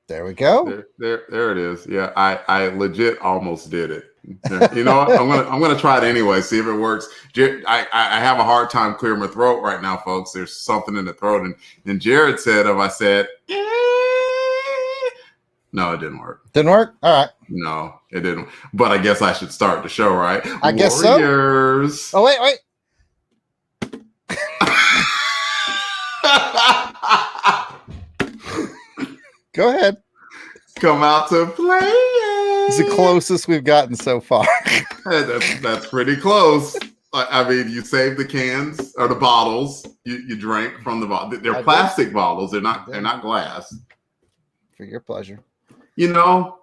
There we go. There it is. Yeah, I legit almost did it. You know what? I'm gonna try it anyway. See if it works. I have a hard time clearing my throat right now, folks. There's something in the throat, and Jarrod said, "If I said, no, it didn't work. Didn't work. All right. No, it didn't. But I guess I should start the show, right? I guess so. Warriors. Oh wait. Go ahead. Come out to play. It's the closest we've gotten so far. That's pretty close. I mean, you saved the cans or the bottles. You drank from the bottle. They're plastic bottles. They're not glass. For your pleasure. You know,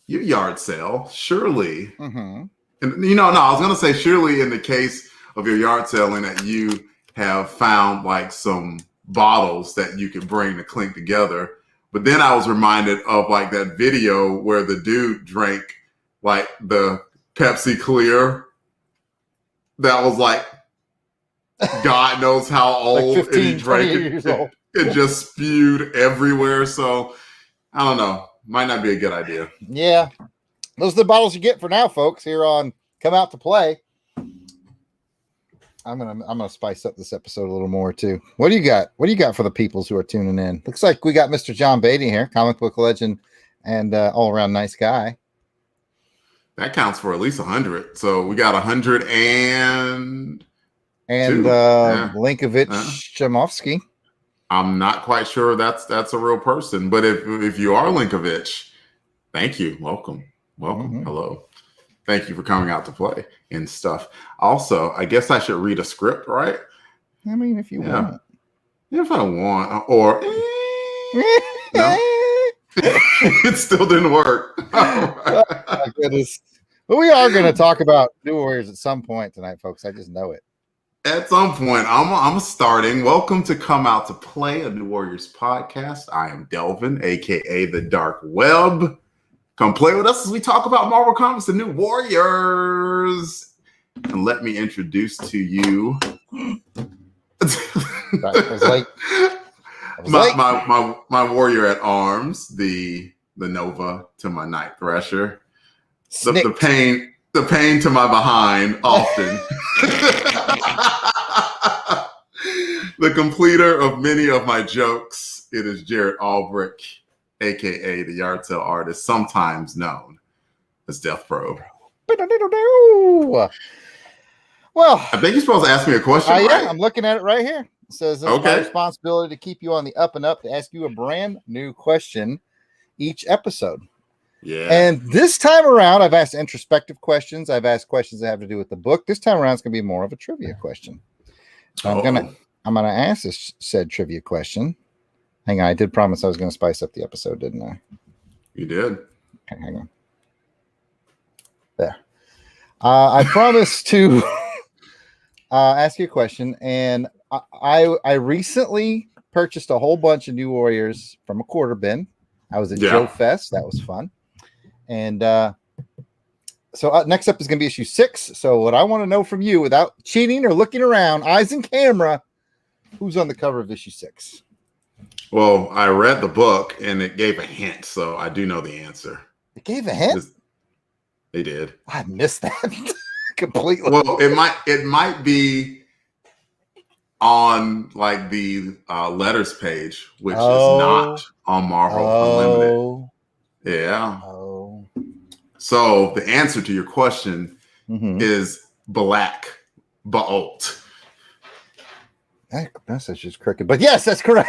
your yard sale, surely. Mm-hmm. And no, I was gonna say surely in the case of your yard selling that you have found like some bottles that you could bring to clink together. But then I was reminded of like that video where the dude drank like the Pepsi Clear. That was like God knows how old, like 15, and he drank years old. It just spewed everywhere. So I don't know. Might not be a good idea. Yeah. Those are the bottles you get for now, folks, here on Come Out to Play. I'm gonna spice up this episode a little more too. What do you got? What do you got for the peoples who are tuning in? Looks like we got Mr. John Beatty here, comic book legend and all around nice guy. That counts for at least 100. So we got 100 and Linkovich Chamovsky. I'm not quite sure that's a real person, but if you are Linkovich, thank you. Welcome. Mm-hmm. Hello. Thank you for coming out to play and stuff. Also, I guess I should read a script, right? I mean, if you want. If I want. Or no. It still didn't work. Oh, my goodness. But we are going to talk about New Warriors at some point tonight, folks. I just know it. At some point, I'm starting. Welcome to Come Out to Play, a New Warriors podcast. I am Delvin, a.k.a. The Dark Web. Come play with us as we talk about Marvel Comics and New Warriors. And let me introduce to you my warrior at arms, the Nova to my Night Thresher. The pain to my behind often. The completer of many of my jokes. It is Jarrod Albrecht, aka the yard sale artist, sometimes known as Death Probe. Well, I think you're supposed to ask me a question. Right? Yeah, I'm looking at it right here. It says it's my responsibility to keep you on the up and up to ask you a brand new question each episode. Yeah. And this time around, I've asked introspective questions. I've asked questions that have to do with the book. This time around, it's going to be more of a trivia question. So I'm gonna ask this said trivia question. Hang on, I did promise I was going to spice up the episode, didn't I? You did. Okay, hang on. There. I promised to ask you a question, and I recently purchased a whole bunch of New Warriors from a quarter bin. I was at Joe Fest. That was fun. And so next up is going to be issue 6. So what I want to know from you, without cheating or looking around, eyes and camera, who's on the cover of issue 6? Well, I read the book and it gave a hint, so I do know the answer. It gave a hint? They did. I missed that completely. Well, it might be on like the letters page, which is not on Marvel Unlimited. Yeah. Oh. So the answer to your question is Black Bolt. That message is crooked, but yes, that's correct.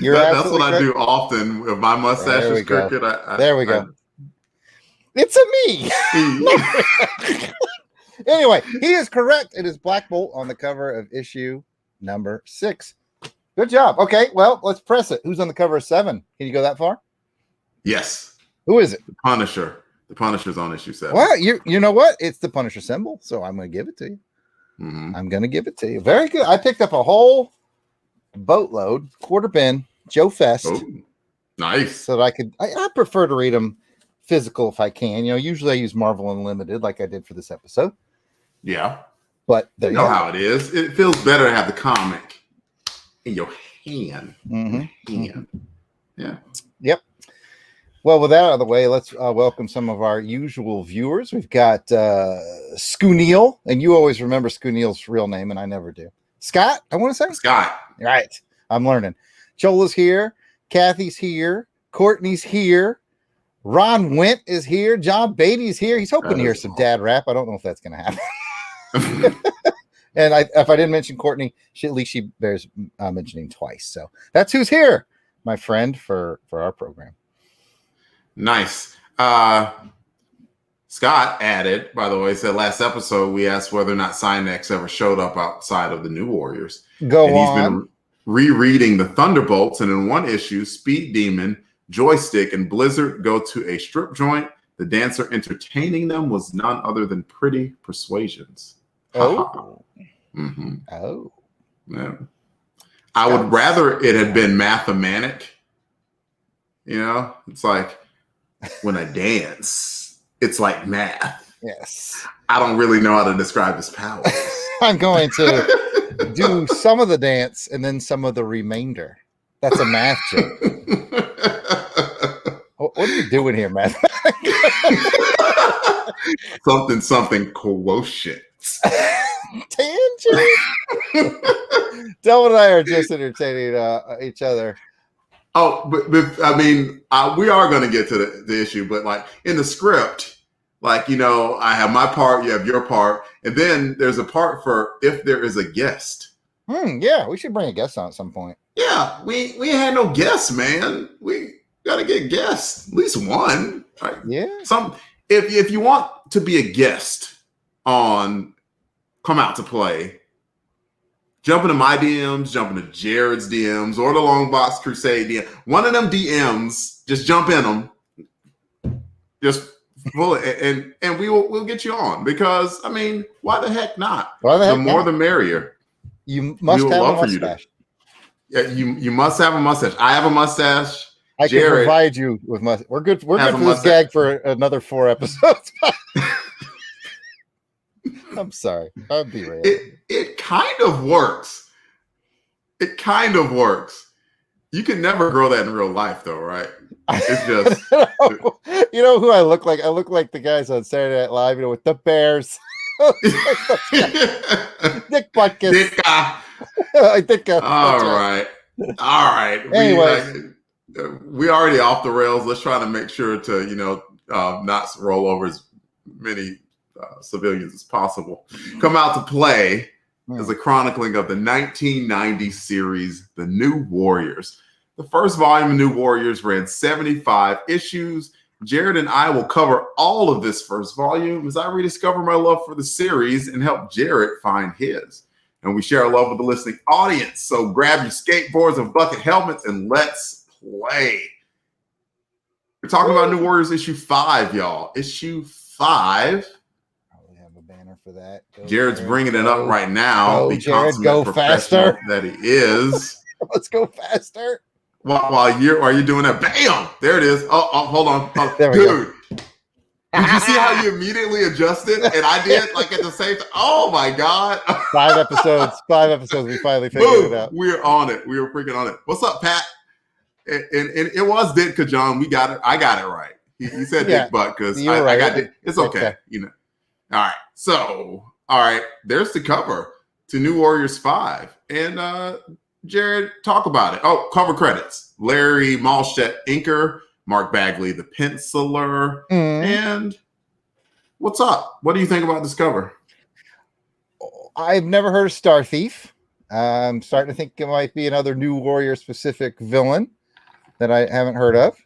That's what I do often. If my mustache is crooked, there we go. It's a me. Anyway, he is correct. It is Black Bolt on the cover of issue number 6. Good job. Okay, well, let's press it. Who's on the cover of 7? Can you go that far? Yes. Who is it? The Punisher. The Punisher's on issue 7. Well, you know what? It's the Punisher symbol, so I'm going to give it to you. Mm-hmm. I'm going to give it to you. Very good. I picked up a whole boatload, quarter bin, Joe Fest. Oh, nice. So that I prefer to read them physical if I can. You know, usually I use Marvel Unlimited like I did for this episode. Yeah. But you know how it is. It feels better to have the comic in your hand. Yeah. Yep. Well, with that out of the way, let's welcome some of our usual viewers. We've got Scooniel, and you always remember Scooniel's real name, and I never do. Scott, I want to say? Scott. Right. I'm learning. Chola's here. Kathy's here. Courtney's here. Ron Went is here. John Beatty's here. He's hoping to hear some dad rap. I don't know if that's going to happen. And if I didn't mention Courtney, at least she bears mentioning twice. So that's who's here, my friend, for our program. Nice. Scott added, by the way, said last episode we asked whether or not Cynex ever showed up outside of the New Warriors. Go on. He's been rereading the Thunderbolts, and in one issue, Speed Demon, Joystick, and Blizzard go to a strip joint. The dancer entertaining them was none other than Pretty Persuasions. Oh. Mm-hmm. Oh. Yeah. I would rather it had been Mathematic. You know, it's like when I dance, it's like math. Yes. I don't really know how to describe his powers. I'm going to do some of the dance and then some of the remainder. That's a math joke. What are you doing here, man? something quotient. Tangent. Delvin and I are just entertaining each other. Oh, but I mean, we are going to get to the issue, but like in the script, like, you know, I have my part, you have your part, and then there's a part for if there is a guest. Yeah, we should bring a guest on at some point. Yeah, we ain't had no guests, man. We got to get guests, at least one. Right? Yeah. If you want to be a guest on Come Out to Play, jump into my DMs, jump into Jarrod's DMs, or the Long Box Crusade DM. One of them DMs, just jump in them. Just pull it, and we'll get you on, because I mean, why the heck not? The more the merrier. You must have a mustache. You must have a mustache. I have a mustache. I can provide you with mustache. We're good. We're good for this gag for another 4 episodes. I'm sorry. I'll be real. It kind of works. It kind of works. You can never grow that in real life, though, right? It's just you know who I look like? I look like the guys on Saturday Night Live, you know, with the Bears. Dick Butkus. Dicka. All right. Anyway, we already off the rails. Let's try to make sure to, you know, not roll over as many civilians as possible. Come Out to Play is a chronicling of the 1990 series, The New Warriors. The first volume of New Warriors ran 75 issues. Jarrod and I will cover all of this first volume as I rediscover my love for the series and help Jarrod find his. And we share our love with the listening audience. So grab your skateboards and bucket helmets and let's play. We're talking about New Warriors issue 5, y'all. Issue 5. Probably have a banner for that. Jarrod's bringing it up right now. Go, Jarrod, go faster. That he is. Let's go faster. While you're doing that, bam! There it is. Oh, hold on. Dude. Did you see how you immediately adjusted? And I did, like, at the same time. Oh my God. 5 episodes. 5 episodes. We finally figured it out. We're on it. We were freaking on it. What's up, Pat? And it was Ditka John. We got it. I got it right. He said Dick Butt because I got it. It's okay. You know. All right. So, there's the cover to New Warriors 5. And Jarrod, talk about it. Oh, cover credits. Larry Malshet, inker. Mark Bagley, the penciler. And what's up? What do you think about this cover? I've never heard of Star Thief. I'm starting to think it might be another New Warrior specific villain that I haven't heard of.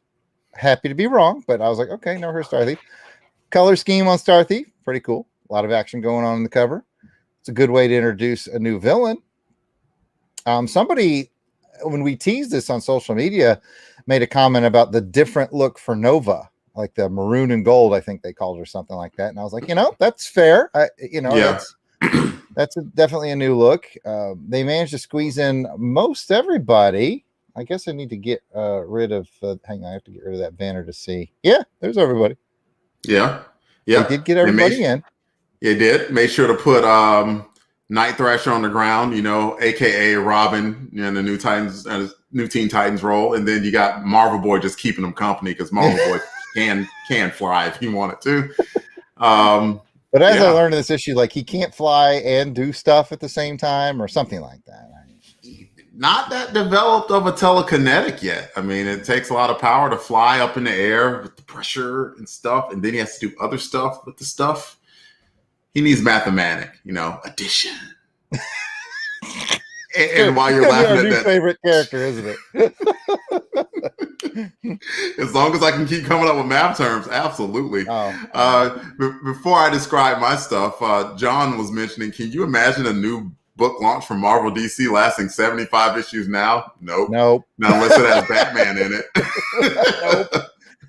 Happy to be wrong, but I was like, okay, never heard of Star Thief. Color scheme on Star Thief, pretty cool. A lot of action going on in the cover. It's a good way to introduce a new villain. Somebody, when we teased this on social media, made a comment about the different look for Nova, like the maroon and gold, I think they called her, something like that. And I was like, that's fair. That's definitely a new look. They managed to squeeze in most everybody. I guess I need to get rid of, hang on, I have to get rid of that banner to see. Yeah, there's everybody. Yeah. They did get everybody in. They did. Made sure to put Night Thrasher on the ground, aka Robin in the new Teen Titans role, and then you got Marvel Boy just keeping him company because Marvel Boy can fly if he wanted to. But as I learned in this issue, like he can't fly and do stuff at the same time, or something like that. Not that developed of a telekinetic yet. I mean, it takes a lot of power to fly up in the air with the pressure and stuff, and then he has to do other stuff with the stuff. He needs mathematic, addition. and while you're laughing at that, favorite character, isn't it? As long as I can keep coming up with math terms, absolutely. Before I describe my stuff, John was mentioning, can you imagine a new book launch from Marvel DC lasting 75 issues now? Nope. Now, unless it has Batman in it.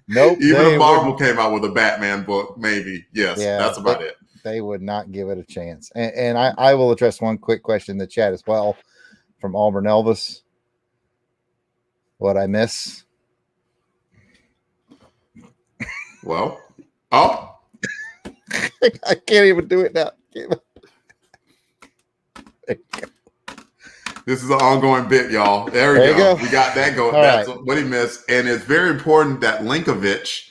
Nope. Even if Marvel came out with a Batman book, maybe. Yes, that's about it. They would not give it a chance. And I will address one quick question in the chat as well from Auburn Elvis. What I miss? Well, I can't even do it now. This is an ongoing bit, y'all. There we go. We got that going. That's what he missed. And it's very important that Linkovich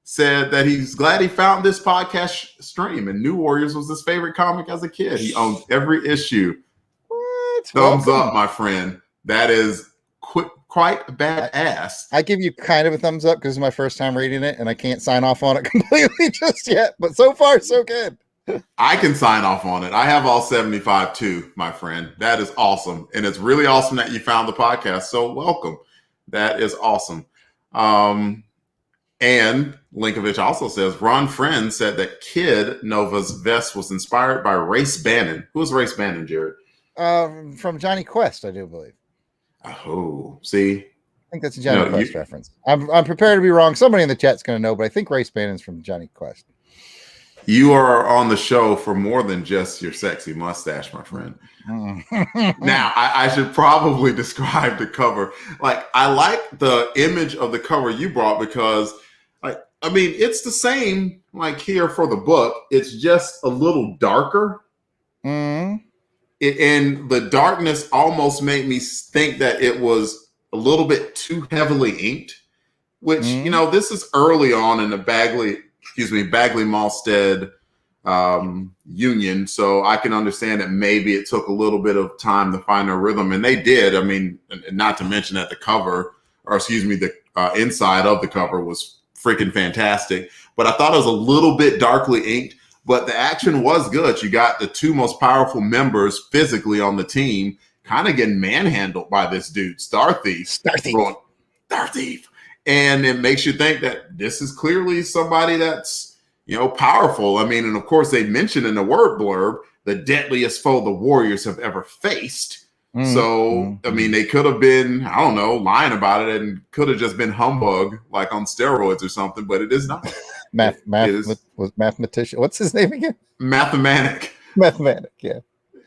said that he's glad he found this podcast stream, and New Warriors was his favorite comic as a kid. He owns every issue. What? Thumbs up, my friend. That is quite badass. I give you kind of a thumbs up because it's my first time reading it, and I can't sign off on it completely just yet. But so far, so good. I can sign off on it. I have all 75 too, my friend. That is awesome. And it's really awesome that you found the podcast. So welcome. That is awesome. And Linkovich also says, Ron Friend said that Kid Nova's vest was inspired by Race Bannon. Who is Race Bannon, Jarrod? From Johnny Quest, I do believe. Oh, see? I think that's a Johnny Quest reference. I'm prepared to be wrong. Somebody in the chat's going to know, but I think Race Bannon's from Johnny Quest. You are on the show for more than just your sexy mustache, my friend. Now, I should probably describe the cover. Like, I like the image of the cover you brought because, it's the same, like, here for the book. It's just a little darker. Mm. And the darkness almost made me think that it was a little bit too heavily inked, which, this is early on in the Bagley Malstead union. So I can understand that maybe it took a little bit of time to find a rhythm, and they did. I mean, not to mention that the inside of the cover was freaking fantastic, but I thought it was a little bit darkly inked, but the action was good. You got the two most powerful members physically on the team kind of getting manhandled by this dude, Star Thief. And it makes you think that this is clearly somebody that's, powerful. I mean, and of course they mentioned in the word blurb, the deadliest foe the Warriors have ever faced. So, I mean, they could have been, I don't know, lying about it and could have just been humbug, like on steroids or something, but it is not. Mathematician. What's his name again? Mathematic, yeah.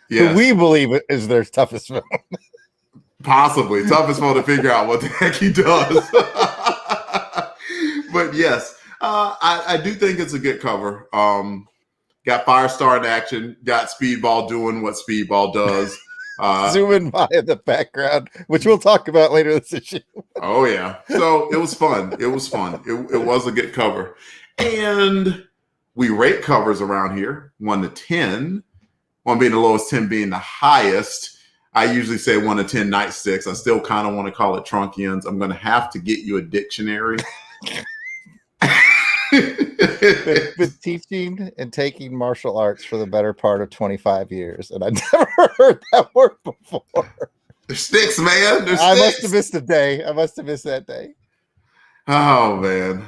Who we believe is their toughest foe. Possibly. Toughest foe to figure out what the heck he does. But yes, I do think it's a good cover. Got Firestar in action, got Speedball doing what Speedball does. Zooming by in the background, which we'll talk about later this issue. Oh, yeah. So it was fun. It was a good cover. And we rate covers around here, 1 to 10. 1 being the lowest, 10 being the highest. I usually say 1 to 10 nightsticks. I still kind of want to call it trunkians. I'm going to have to get you a dictionary. Been teaching and taking martial arts for the better part of 25 years, and I never heard that word before. They're sticks, man. They're sticks. I must have missed a day. I must have missed that day. Oh, man.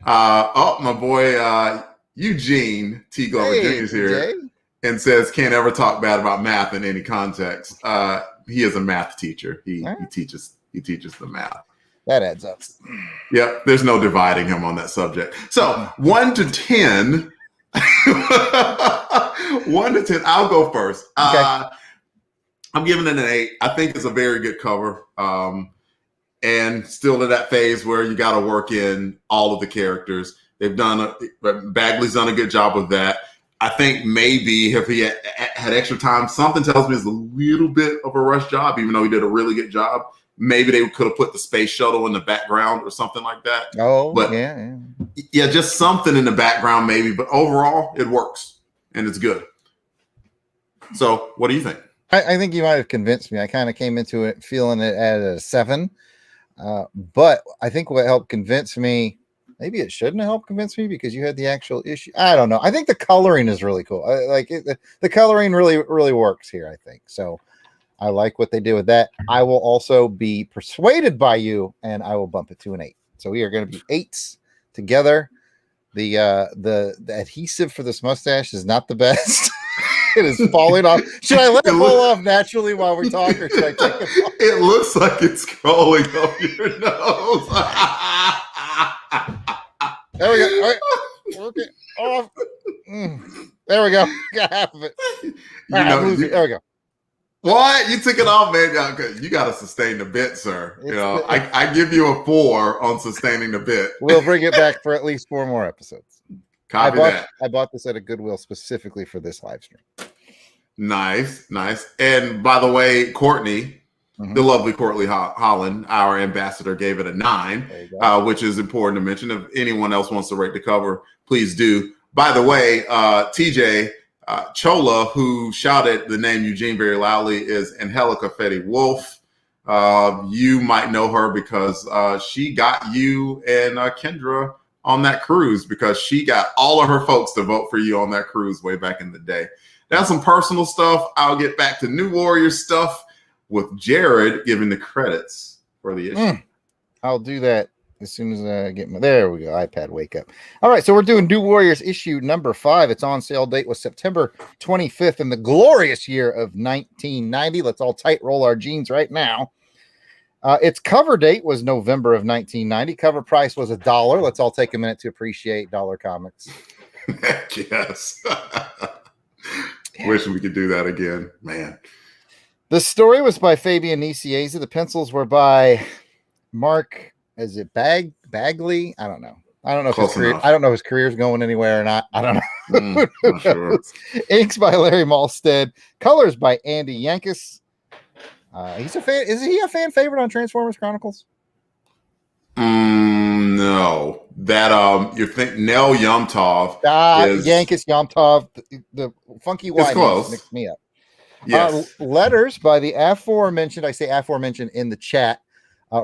My boy Eugene T. Glover Jr. is here and says can't ever talk bad about math in any context. He is a math teacher. He teaches the math. That adds up. Yeah, there's no dividing him on that subject. So 1 to 10. 1 to 10. I'll go first. Okay. I'm giving it an 8. I think it's a very good cover. And still to that phase where you got to work in all of the characters. Bagley's done a good job of that. I think maybe if he had extra time, something tells me it's a little bit of a rush job, even though he did a really good job. Maybe they could have put the space shuttle in the background or something like that. Oh, but yeah, just something in the background maybe. But overall, it works and it's good. So, what do you think? I think you might have convinced me. I kind of came into it feeling it at a 7, but I think what helped convince me. Maybe it shouldn't have helped convince me because you had the actual issue. I don't know. I think the coloring is really cool. The coloring really works here, I think. So I like what they did with that. I will also be persuaded by you, and I will bump it to an 8. So we are going to be 8s together. The adhesive for this mustache is not the best. It is falling off. Should I let it fall off naturally while we talk, or should I take it off? It looks like it's crawling up your nose. There we go. All right. Work it off. There we go. Got half of it. There we go. What? You took it off, man. You got to sustain the bit, sir. I give you a 4 on sustaining the bit. We'll bring it back for at least 4 more episodes. Copy that. I bought this at a Goodwill specifically for this live stream. Nice. And by the way, Courtney, the lovely Courtney Holland, our ambassador, gave it a 9, which is important to mention. If anyone else wants to rate the cover, please do. By the way, TJ Chola, who shouted the name Eugene very loudly, is Angelica Fetty Wolf. You might know her because she got you and Kendra on that cruise because she got all of her folks to vote for you on that cruise way back in the day. That's some personal stuff. I'll get back to New Warriors stuff with Jarrod giving the credits for the issue. I'll do that as soon as I get my. There we go. iPad wake up. All right, so we're doing New Warriors issue number 5. Its on sale date was September 25th in the glorious year of 1990. Let's all tight roll our jeans right now. Its cover date was November of 1990. Cover price was $1. Let's all take a minute to appreciate dollar comics. Yes. Wish we could do that again, man. The story was by Fabian Nicieza. The pencils were by Mark. Is it Bagley? I don't know. I don't know if his career's going anywhere or not. I don't know. Not sure. Inks by Larry Malstead. Colors by Andy Yankus. He's a fan. Is he a fan favorite on Transformers Chronicles? No. That you think Nell Yomtov is Yankus Yomtov, the funky Y mixed me up. Yes. Letters by the aforementioned. I say aforementioned in the chat.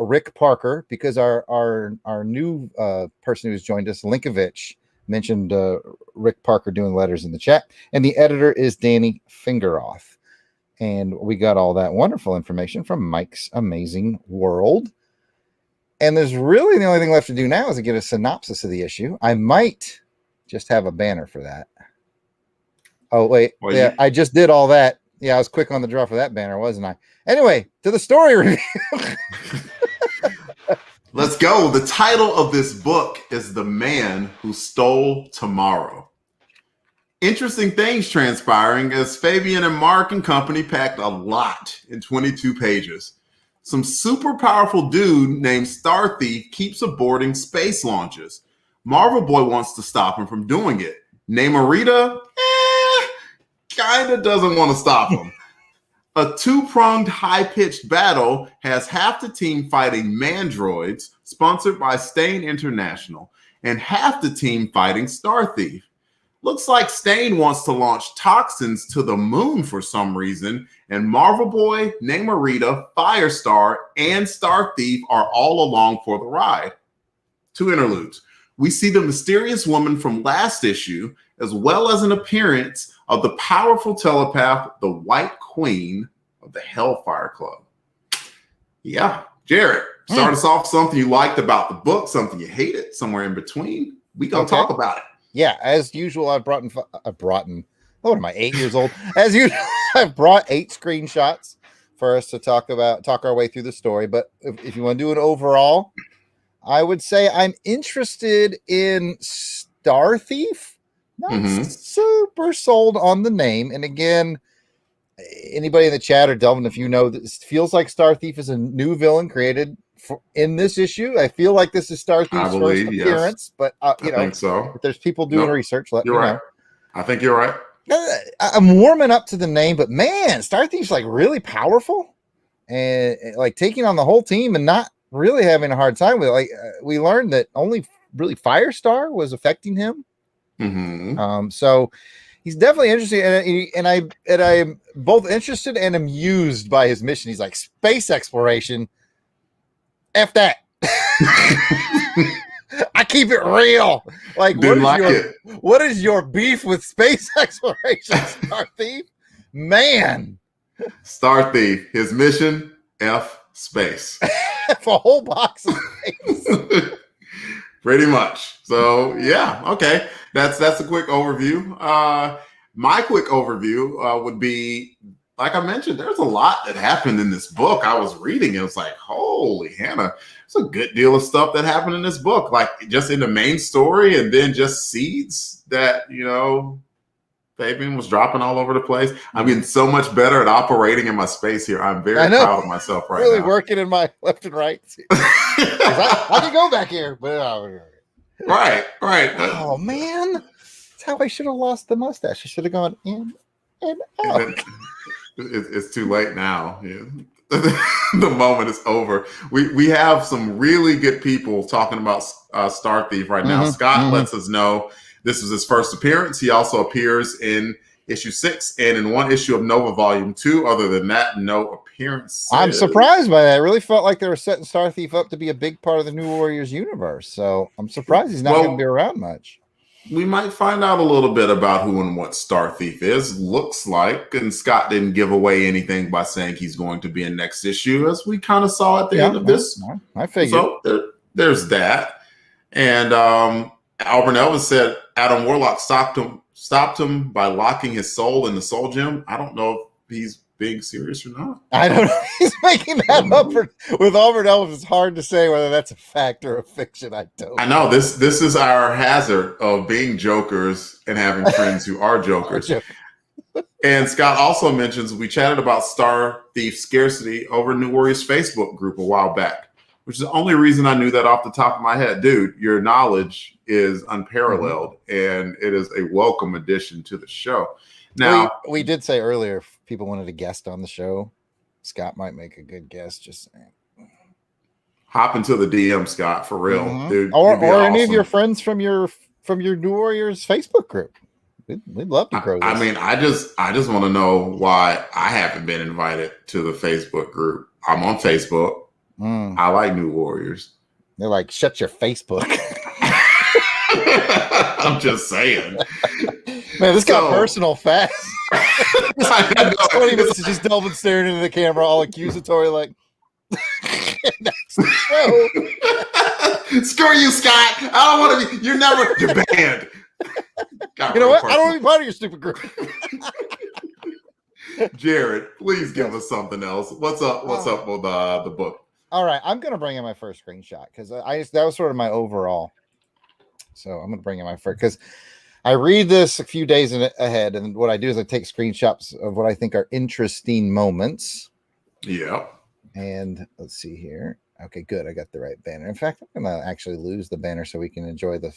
Rick Parker, because our new person who's joined us, Linkovich, mentioned Rick Parker doing letters in the chat, and the editor is Danny Fingeroth. And we got all that wonderful information from Mike's Amazing World. And there's really the only thing left to do now is to get a synopsis of the issue. I might just have a banner for that. Oh, wait. I just did all that. Yeah, I was quick on the draw for that banner, wasn't I? Anyway, to the story review. Let's go. The title of this book is The Man Who Stole Tomorrow. Interesting things transpiring as Fabian and Mark and company packed a lot in 22 pages. Some super powerful dude named Star Thief keeps aborting space launches. Marvel Boy wants to stop him from doing it. Namorita, kind of doesn't want to stop him. A two-pronged high-pitched battle has half the team fighting Mandroids, sponsored by Stane International, and half the team fighting Star Thief. Looks like Stane wants to launch toxins to the moon for some reason, and Marvel Boy, Namorita, Firestar, and Star Thief are all along for the ride. 2 interludes. We see the mysterious woman from last issue, as well as an appearance of the powerful telepath, the White Queen of the Hellfire Club. Yeah, Jarrod, start us off something you liked about the book, something you hated, somewhere in between. We gonna talk about it. Yeah, as usual, I've brought in. What am I, 8 years old? As usual, I've brought 8 screenshots for us to talk our way through the story. But if you want to do an overall, I would say I'm interested in Star Thief. Not super sold on the name. And again, anybody in the chat or Delvin, if you know, this feels like Star Thief is a new villain created in this issue. I feel like this is Star Thief's first appearance, but I think so. If there's people doing research, let me know. I think you're right. I'm warming up to the name, but man, Star Thief's like really powerful and like taking on the whole team and not really having a hard time with it. Like we learned that only really Firestar was affecting him. Mm-hmm. So he's definitely interesting, and I'm both interested and amused by his mission. He's like, space exploration, F that. I keep it real. Like, what is your beef with space exploration, Star Thief? Man. Star Thief, his mission, F space. F a whole box of space. Pretty much. So yeah, okay. That's a quick overview. My quick overview would be, like I mentioned, there's a lot that happened in this book. I was reading it. It was like, holy Hannah, there's a good deal of stuff that happened in this book, like just in the main story, and then just seeds that, Fabian was dropping all over the place. I'm getting so much better at operating in my space here. I'm very proud of myself right really now. Working in my left and right. I can go back here, but right. Oh man, that's how I should have lost the mustache. I should have gone in and out. It's too late now. Yeah. The moment is over. We have some really good people talking about Star Thief right now. Scott lets us know this is his first appearance. He also appears in issue 6 and in one issue of Nova Volume 2. Other than that, no appearance. I'm surprised by that. I really felt like they were setting Star Thief up to be a big part of the New Warriors universe. So I'm surprised he's not going to be around much. We might find out a little bit about who and what Star Thief is. Looks like, and Scott didn't give away anything by saying he's going to be in next issue, as we kind of saw at the end of this. I figured. So there's that. And Albert Elvis said Adam Warlock stopped him by locking his soul in the soul gem. I don't know if he's being serious or not. I don't know. He's making that up with Albert Elvis. It's hard to say whether that's a fact or a fiction. I know. This is our hazard of being jokers and having friends who are jokers. And Scott also mentions we chatted about Star Thief scarcity over New Warriors Facebook group a while back, which is the only reason I knew that off the top of my head. Dude, your knowledge is unparalleled, and it is a welcome addition to the show. Now, we did say earlier if people wanted a guest on the show, Scott might make a good guest. Just saying. Hop into the DM, Scott, for real, dude. Or any of your friends from your New Warriors Facebook group. We'd love to grow this. I mean, I just want to know why I haven't been invited to the Facebook group. I'm on Facebook. I like New Warriors. They're like, shut your Facebook. I'm just saying. Man, this got personal fast. 20 minutes of just Delvin staring into the camera, all accusatory, like, that's the show. Screw you, Scott. I don't want to be. You're banned. You know what? I don't want to be part of your stupid group. Jarrod, please give us something else. What's up with the book? All right, I'm going to bring in my first screenshot because that was sort of my overall. So I'm going to bring in my first because I read this a few days ahead, and what I do is I take screenshots of what I think are interesting moments. Yeah. And let's see here. Okay, good. I got the right banner. In fact, I'm going to actually lose the banner so we can enjoy the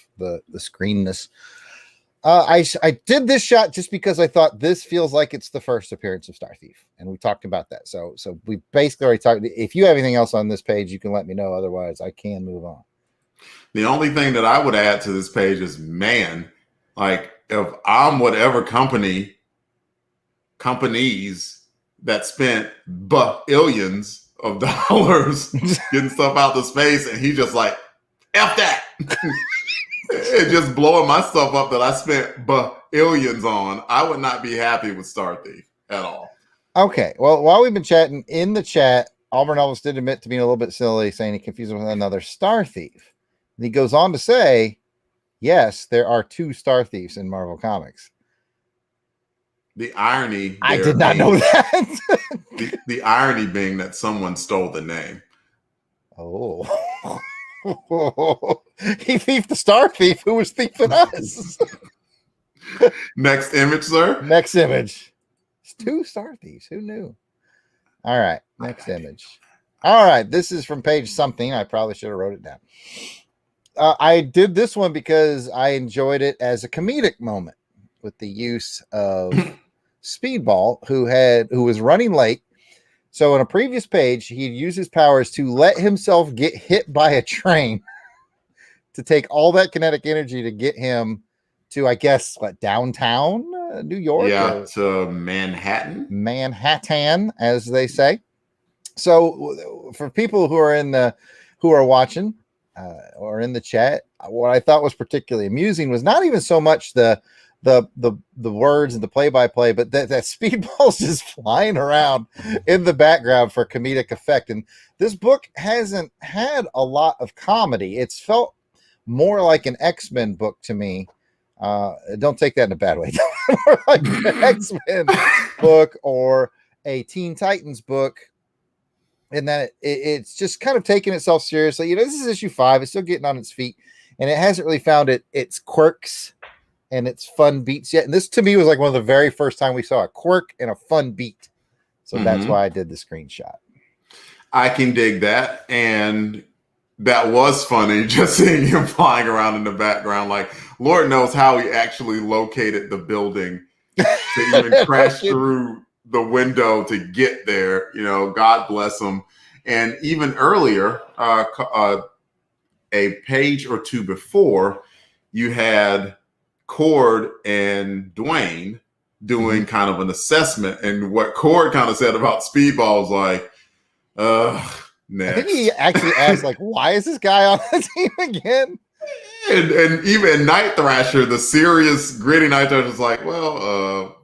screenness. I did this shot just because I thought this feels like it's the first appearance of Star Thief, and we talked about that. So we basically already talked. If you have anything else on this page, you can let me know. Otherwise, I can move on. The only thing that I would add to this page is, man, like if I'm whatever companies that spent billions of dollars getting stuff out to space, and he just like, F that. It just blowing my stuff up that I spent billions on. I would not be happy with Star Thief at all. Okay. Well, while we've been chatting in the chat, Auburn Elvis did admit to being a little bit silly, saying he confused him with another Star Thief. And he goes on to say, yes, there are 2 Star Thieves in Marvel Comics. The irony. I did not know that. the irony being that someone stole the name. Oh. He thieved the Star Thief who was thieving us. Next image, sir. Next image. It's 2 Star Thieves. Who knew? All right. Next image. All right. This is from page something. I probably should have wrote it down. I did this one because I enjoyed it as a comedic moment. with the use of Speedball, who was running late. So on a previous page, he'd use his powers to let himself get hit by a train to take all that kinetic energy to get him to, I guess, downtown New York? Yeah, to Manhattan, as they say. So for people who are watching or in the chat, what I thought was particularly amusing was not even so much the words and the play-by-play, but that Speedball's just flying around in the background for comedic effect. And this book hasn't had a lot of comedy. It's felt more like an X-Men book to me. Don't take that in a bad way. More like an X-Men book or a Teen Titans book, and that it's just kind of taking itself seriously. You know, this is issue 5. It's still getting on its feet, and it hasn't really found its quirks and its fun beats yet. And this, to me, was like one of the very first time we saw a quirk and a fun beat. So that's why I did the screenshot. I can dig that. And that was funny, just seeing him flying around in the background. Like, Lord knows how he actually located the building to even crash through the window to get there. You know, God bless him. And even earlier, a page or two before, you had Cord and Dwayne doing kind of an assessment. And what Cord kind of said about Speedball was like, next. I think he actually asked, like, why is this guy on the team again? And even Night Thrasher, the serious, gritty Night Thrasher, was like, well,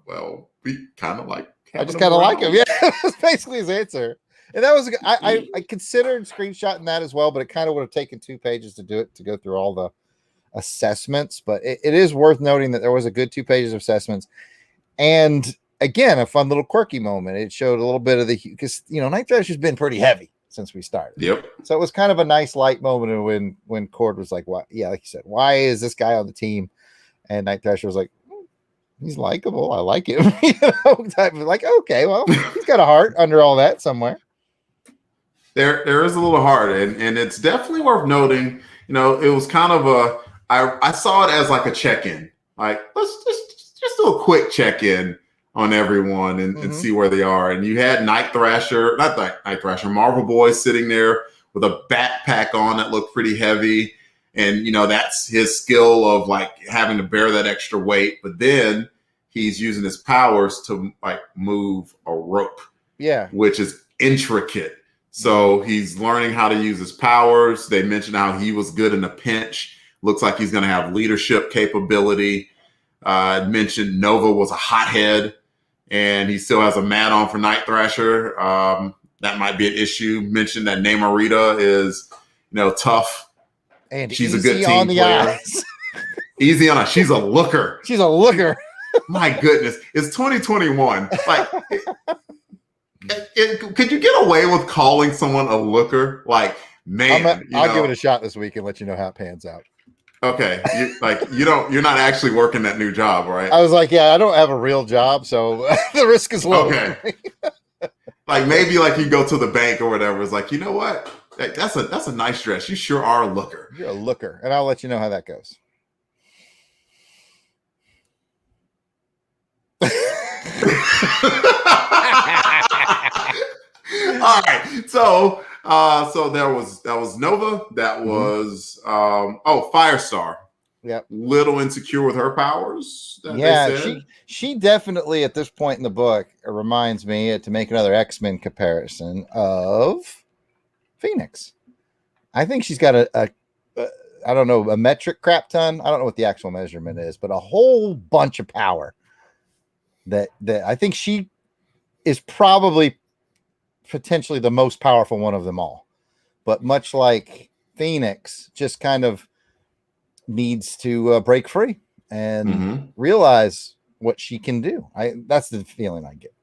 we kind of like. I just kind of like him. Yeah, that's basically his answer. And that was I considered screenshotting that as well, but it kind of would have taken 2 pages to do it, to go through all the assessments. But it is worth noting that there was a good 2 pages of assessments, and again, a fun little quirky moment. It showed a little bit of because Night Thrasher's been pretty heavy since we started. Yep. So it was kind of a nice light moment when Cord was like, "What? Yeah, like you said, why is this guy on the team?" And Night Thrasher was like, "He's likable. I like him." Type of like, okay, well, he's got a heart under all that somewhere. There is a little heart, and it's definitely worth noting. It was kind of I saw it as like a check-in. Like, let's just do a quick check-in on everyone and see where they are. And you had Night Thrasher, Marvel Boy sitting there with a backpack on that looked pretty heavy. And, that's his skill of like having to bear that extra weight. But then he's using his powers to like move a rope. Yeah. Which is intricate. So he's learning how to use his powers. They mentioned how he was good in a pinch. Looks like he's going to have leadership capability. Mentioned Nova was a hothead, and he still has a mat on for Night Thrasher. That might be an issue. Mentioned that Namorita is, tough. And she's a good team player. Easy on her. She's a looker. She's a looker. My goodness. It's 2021. Like, could you get away with calling someone a looker? Like, man. I'll give it a shot this week and let you know how it pans out. Okay. You're not actually working that new job, right? I was like, yeah, I don't have a real job, so the risk is low. Okay. Like, maybe like you go to the bank or whatever. It's like, you know what? That's a nice dress. You sure are a looker. You're a looker. And I'll let you know how that goes. All right. So that was Nova. That was Firestar. Yep. Little insecure with her powers. She definitely at this point in the book reminds me, to make another X-Men comparison, of Phoenix. I think she's got a I don't know, a metric crap ton. I don't know what the actual measurement is, but a whole bunch of power that I think she is probably potentially the most powerful one of them all. But much like Phoenix, just kind of needs to break free and realize what she can do. That's the feeling I get.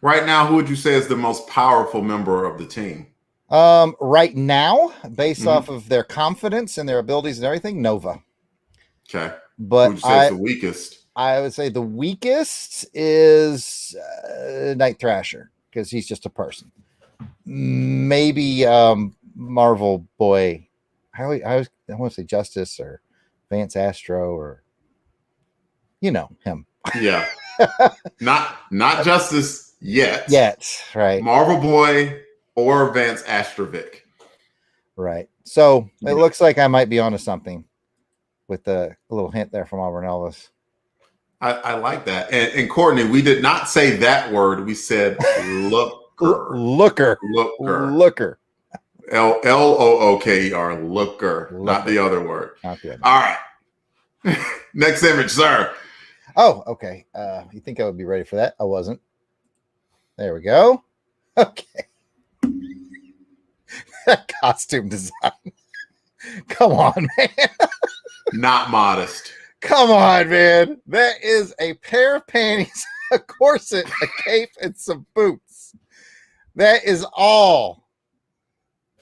Right now, who would you say is the most powerful member of the team? Right now, based off of their confidence and their abilities and everything, Nova. Okay. But who would you say is the weakest? I would say the weakest is Night Thrasher, because he's just a person. Maybe Marvel Boy. I want to say Justice or Vance Astro, or You know him. Yeah. Not Justice yet. Yet, right. Marvel Boy or Vance Astrovic. Right. So Yeah. it looks like I might be onto something with a little hint there from Auburn Elvis. I like that. And Courtney, we did not say that word. We said looker. Looker. Looker. Looker. Not the other word. Not the other. All right. Next image, sir. Oh, okay. You think I would be ready for that? I wasn't. There we go. Okay. That costume design. Come on, man. Not modest. Come on, man. That is a pair of panties, a corset, a cape, and some boots. That is all.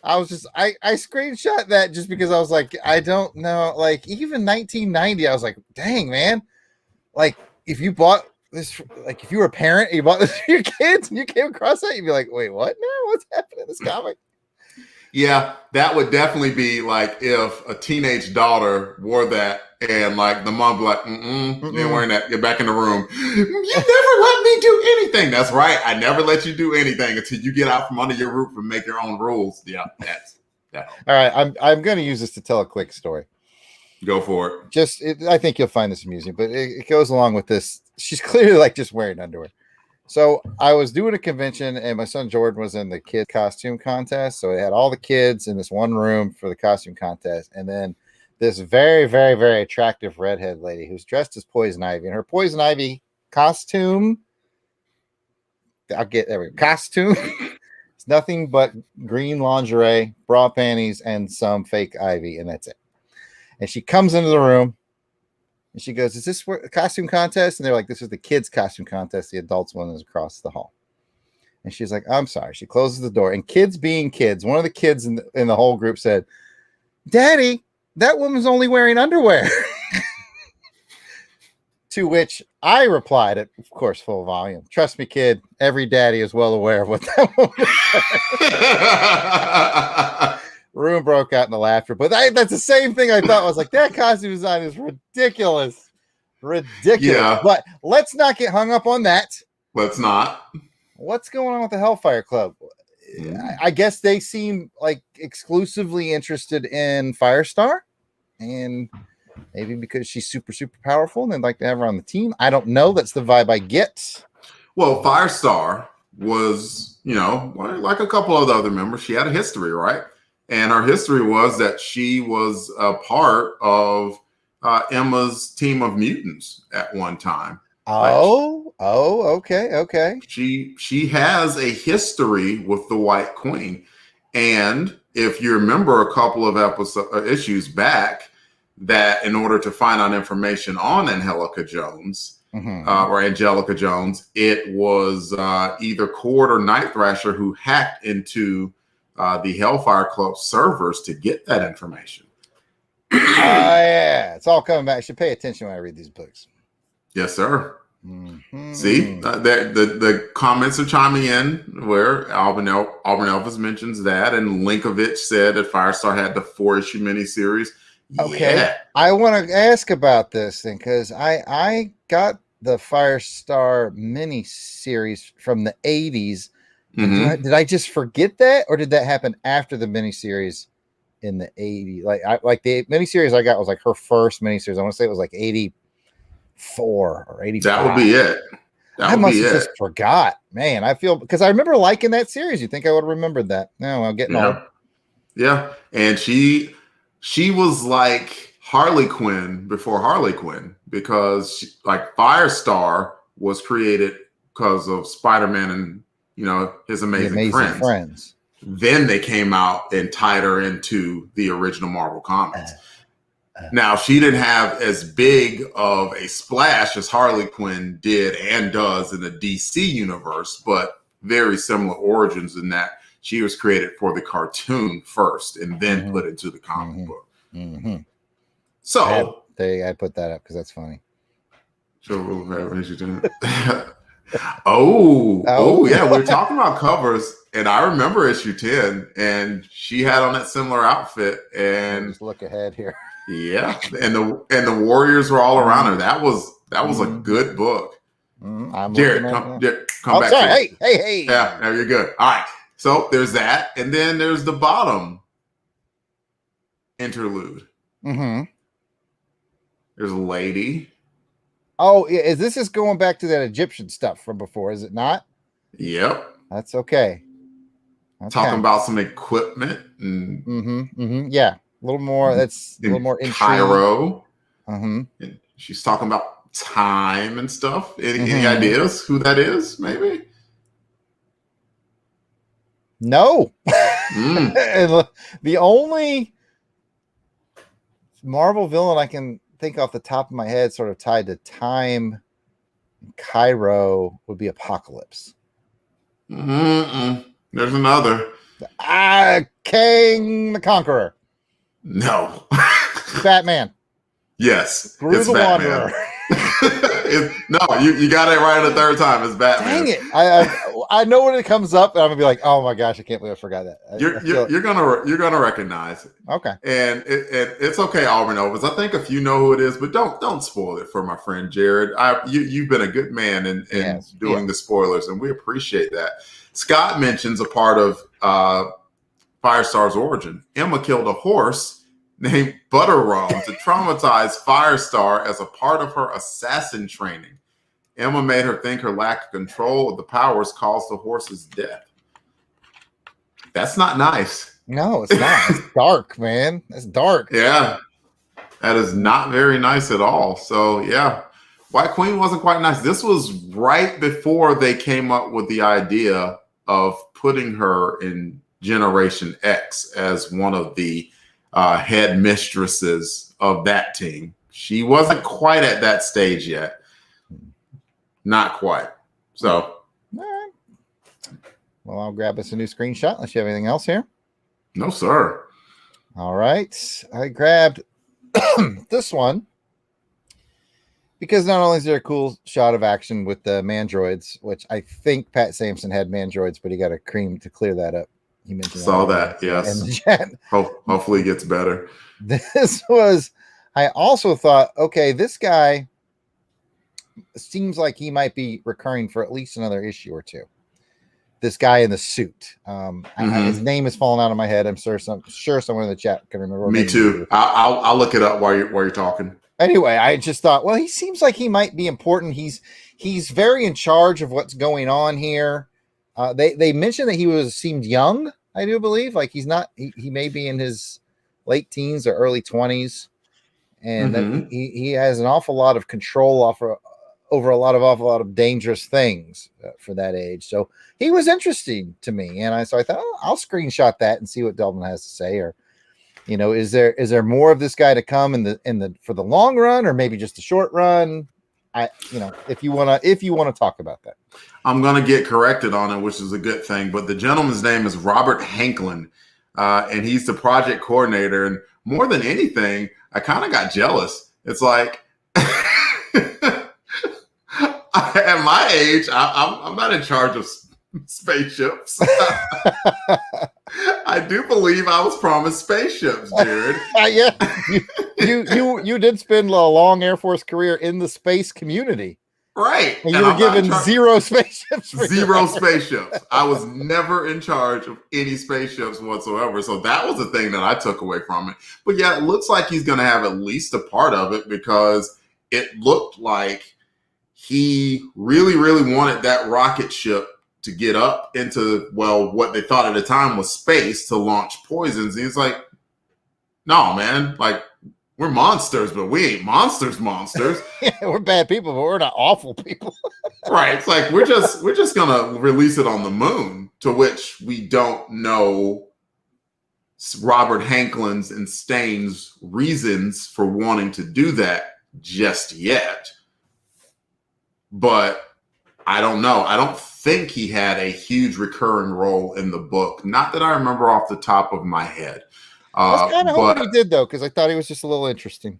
I screenshot that just because I was like, I don't know. Like, even 1990, I was like, dang, man. Like, if you bought this, like, if you were a parent and you bought this for your kids and you came across that, you'd be like, wait, what? No, what's happening in this comic? Yeah, that would definitely be like if a teenage daughter wore that and like the mom be like, you're wearing that, get back in the room. You never let me do anything. That's right. I never let you do anything until you get out from under your roof and make your own rules. Yeah, that's that. All right, I'm going to use this to tell a quick story. Go for it. I think you'll find this amusing, but it goes along with this. She's clearly like just wearing underwear. So I was doing a convention and my son Jordan was in the kid costume contest. So it had all the kids in this one room for the costume contest. And then this very, very, very attractive redhead lady who's dressed as Poison Ivy, and her Poison Ivy costume, costume. It's nothing but green lingerie, bra, panties, and some fake ivy. And that's it. And she comes into the room. And she goes, is this a costume contest? And they're like, this is the kids' costume contest. The adults one is across the hall. And she's like, I'm sorry. She closes the door. And kids being kids, one of the kids in the whole group said, Daddy, that woman's only wearing underwear. To which I replied, at, of course, full volume. Trust me, kid, every daddy is well aware of what that woman said. Room broke out in the laughter, but that's the same thing I thought. I was like, that costume design is ridiculous. Yeah. But let's not get hung up on that. Let's not. What's going on with the Hellfire Club? I guess they seem like exclusively interested in Firestar, and maybe because she's super, super powerful and they'd like to have her on the team. I don't know. That's the vibe I get. Well, Firestar was, like a couple of the other members, she had a history, right? And her history was that she was a part of Emma's team of mutants at one time. Okay. She has a history with the White Queen. And if you remember a couple of issues back, that in order to find out information on Angelica Jones, it was either Cord or Night Thrasher who hacked into the Hellfire Club servers to get that information. Yeah, it's all coming back. I should pay attention when I read these books. Yes, sir. Mm-hmm. See, the comments are chiming in where Auburn Elvis mentions that, and Linkovich said that Firestar had the 4-issue miniseries. Okay, yeah. I want to ask about this thing because I got the Firestar miniseries from the 80s. Mm-hmm. Did I just forget that, or did that happen after the miniseries in the 80s? Like the miniseries I got was like her first miniseries. I want to say it was like 84 or 85. That would be it. I must have just forgot, man. I feel because I remember liking that series. You think I would have remembered that? No, I'm getting old. Yeah, and she was like Harley Quinn before Harley Quinn because Firestar was created because of Spider-Man and his amazing friends. Then they came out and tied her into the original Marvel Comics. Now, she didn't have as big of a splash as Harley Quinn did and does in the DC universe, but very similar origins in that she was created for the cartoon first and then put into the comic book. Mm-hmm. So I put that up because that's funny. Yeah, we were talking about covers, and I remember issue 10, and she had on that similar outfit, and just look ahead here. Yeah, and the warriors were all around her. That was That was a good book. I'm Jarrod, come back. Sorry. Hey. Yeah, no, you're good. All right. So there's that, and then there's the bottom interlude. Mm-hmm. There's a lady. Oh, is this is going back to that Egyptian stuff from before? Is it not? Yep. That's okay. Talking about some equipment and yeah, a little more. That's a little more in Cairo. And she's talking about time and stuff. Any ideas who that is? Maybe. No. And the only Marvel villain I can think off the top of my head, sort of tied to time, Cairo, would be Apocalypse. There's another. King the Conqueror. No. Batman. Yes. It's the Batman. Wanderer. No, you got it right the third time. It's Batman. Dang it! I know when it comes up, I'm gonna be like, oh my gosh, I can't believe I forgot that. You're gonna recognize it. Okay. And it's okay, Auburn Overs. I think if you know who it is, but don't spoil it for my friend Jarrod. You've been a good man in doing the spoilers, and we appreciate that. Scott mentions a part of Firestar's origin. Emma killed a horse named Butterrum to traumatize Firestar as a part of her assassin training. Emma made her think her lack of control of the powers caused the horse's death. That's not nice. No, it's not. It's dark, man. It's dark. Yeah. That is not very nice at all. So, yeah. White Queen wasn't quite nice. This was right before they came up with the idea of putting her in Generation X as one of the head mistresses of that team. She wasn't quite at that stage yet. Not quite. So. All right. Well, I'll grab us a new screenshot unless you have anything else here. No, sir. All right. I grabbed this one because not only is there a cool shot of action with the Mandroids, which I think Pat Sampson had Mandroids, but he got a cream to clear that up. He mentioned saw that, yes. In the chat. Hopefully it gets better. I also thought, okay, this guy seems like he might be recurring for at least another issue or two. This guy in the suit. His name is falling out of my head. I'm sure someone in the chat can remember. Me too. I'll look it up while you're talking. Anyway, I just thought, well, he seems like he might be important. He's very in charge of what's going on here. They mentioned that he seemed young, I do believe. Like he's not, he may be in his late teens or early 20s. And that he has an awful lot of control over an awful lot of dangerous things for that age. So he was interesting to me. And so I thought, I'll screenshot that and see what Delvin has to say. Or, is there more of this guy to come for the long run, or maybe just the short run? If you want to talk about that. I'm going to get corrected on it, which is a good thing. But the gentleman's name is Robert Hanklin, and he's the project coordinator. And more than anything, I kind of got jealous. It's like, at my age, I'm not in charge of spaceships. I do believe I was promised spaceships, Jarrod. Yeah, you did spend a long Air Force career in the space community. Right. And you were given zero spaceships. Zero spaceships. I was never in charge of any spaceships whatsoever. So that was the thing that I took away from it. But yeah, it looks like he's going to have at least a part of it, because it looked like he really, really wanted that rocket ship to get up into, what they thought at the time was space to launch poisons. And he's like, no, man, like, we're monsters, but we ain't monsters. Yeah, we're bad people, but we're not awful people. Right. It's like we're just gonna release it on the moon, to which we don't know Robert Hanklin's and Stane's reasons for wanting to do that just yet. But I don't know. I don't think he had a huge recurring role in the book. Not that I remember off the top of my head. I was kind of hoping he did, though, because I thought he was just a little interesting.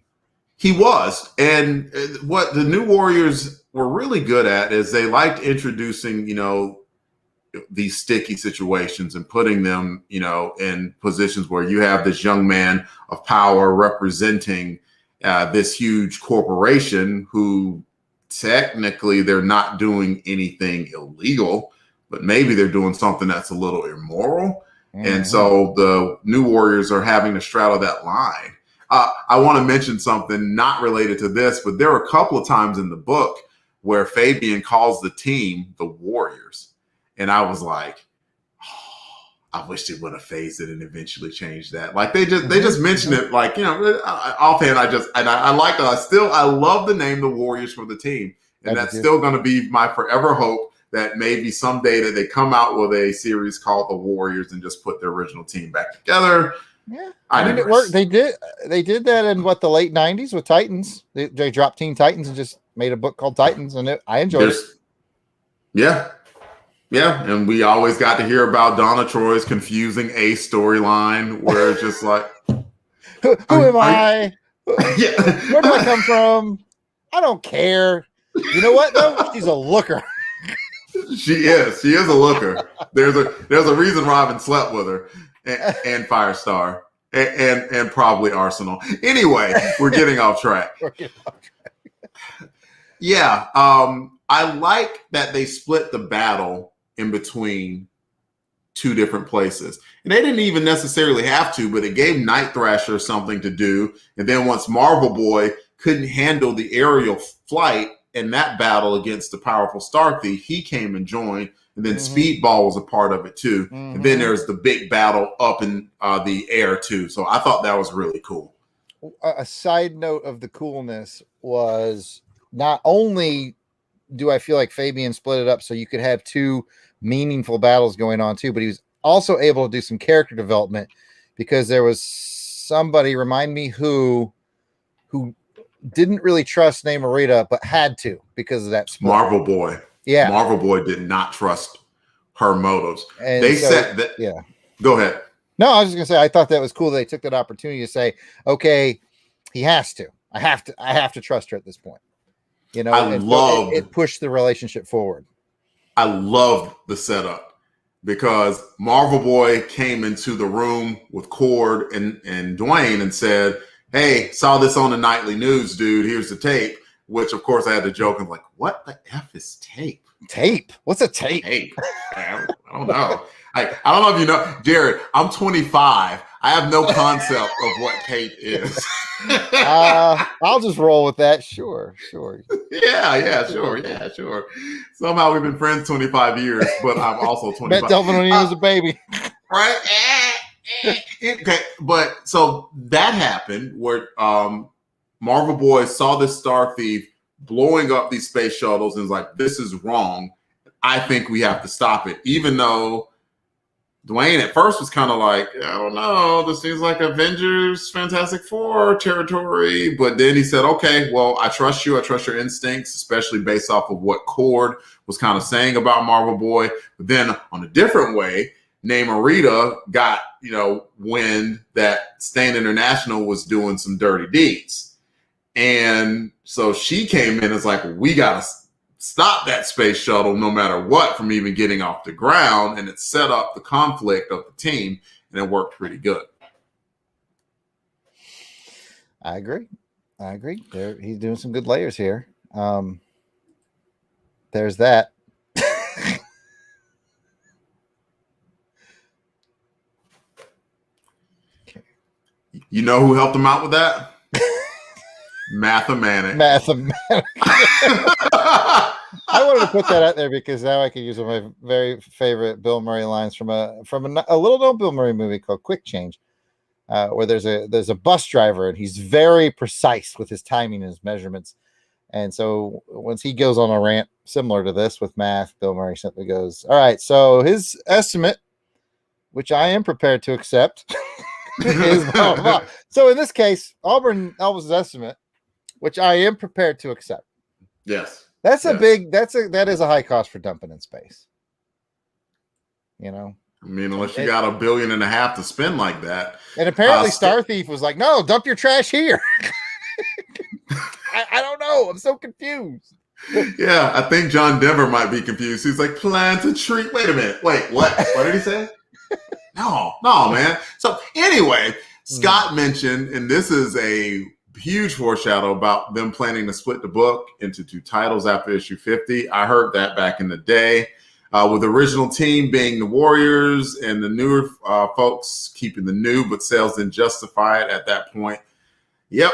He was. And what the New Warriors were really good at is they liked introducing, these sticky situations and putting them, in positions where you have this young man of power representing this huge corporation who technically they're not doing anything illegal, but maybe they're doing something that's a little immoral. And so the New Warriors are having to straddle that line. I want to mention something not related to this, but there are a couple of times in the book where Fabian calls the team the Warriors. And I was like, I wish they would have phased it and eventually changed that. Like they just mentioned it, like, offhand. I love the name the Warriors for the team, and that's still going to be my forever hope that maybe someday that they come out with a series called the Warriors and just put their original team back together. Yeah, I mean it worked. They did that in the late '90s with Titans. They dropped Teen Titans and just made a book called Titans, and I enjoyed it. Yeah. Yeah, and we always got to hear about Donna Troy's confusing A storyline where it's just like, who am I? Yeah. Where do I come from? I don't care. You know what, though? She's a looker. She is a looker. There's a reason Robin slept with her and Firestar and probably Arsenal. Anyway, we're getting off track. Yeah, I like that they split the battle in between two different places. And they didn't even necessarily have to, but it gave Night Thrasher something to do. And then once Marvel Boy couldn't handle the aerial flight in that battle against the powerful Star Thief, he came and joined. And then Speedball was a part of it too. And then there's the big battle up in the air too. So I thought that was really cool. A side note of the coolness was not only do I feel like Fabian split it up so you could have two meaningful battles going on too, but he was also able to do some character development because there was somebody, remind me who didn't really trust Namorita, but had to because of that split. Marvel Boy. Yeah. Marvel Boy did not trust her motives. And they said that. Yeah. Go ahead. No, I was just going to say, I thought that was cool. They took that opportunity to say, okay, he has to, I have to trust her at this point. It pushed the relationship forward. I loved the setup because Marvel Boy came into the room with Cord and Dwayne and said, "Hey, saw this on the nightly news, dude. Here's the tape." Which, of course, I had to joke and like, "What the F is tape? Tape? What's a tape?" Tape. I don't know. I don't know if you know, Jarrod. I'm 25. I have no concept of what tape is. I'll just roll with that. Sure. Yeah, sure. Somehow we've been friends 25 years, but I'm also 25. Met Delvin when he was a baby. Right? Okay, but so that happened where Marvel Boy saw this Star Thief blowing up these space shuttles and was like, "This is wrong. I think we have to stop it." Even though Dwayne at first was kind of like, "I don't know, this seems like Avengers Fantastic Four territory." But then he said, "Okay, well, I trust you. I trust your instincts, especially based off of what Cord was kind of saying about Marvel Boy." But then on a different way, Namorita got, wind that Stane International was doing some dirty deeds. And so she came in and was like, "We got to stop that space shuttle no matter what from even getting off the ground." And it set up the conflict of the team, and it worked pretty good. I agree. He's doing some good layers here. There's that. You know who helped him out with that? Mathematics. I wanted to put that out there because now I can use one of my very favorite Bill Murray lines from a little known Bill Murray movie called Quick Change, where there's a bus driver and he's very precise with his timing and his measurements. And so once he goes on a rant similar to this with math, Bill Murray simply goes, "All right, so his estimate, which I am prepared to accept, is blah, blah, blah." So in this case, Elvis's estimate, which I am prepared to accept. Yes. That is a high cost for dumping in space. I mean, unless you got $1.5 billion to spend like that. And apparently Star Thief was like, "No, dump your trash here." I don't know. I'm so confused. Yeah, I think John Denver might be confused. He's like, "Plant a tree." Wait a minute. Wait, what? What did he say? No, man. So anyway, Scott mentioned, and this is a huge foreshadow about them planning to split the book into 2 titles after issue 50. I heard that back in the day, with the original team being the Warriors and the newer folks keeping the new, but sales didn't justify it at that point. Yep.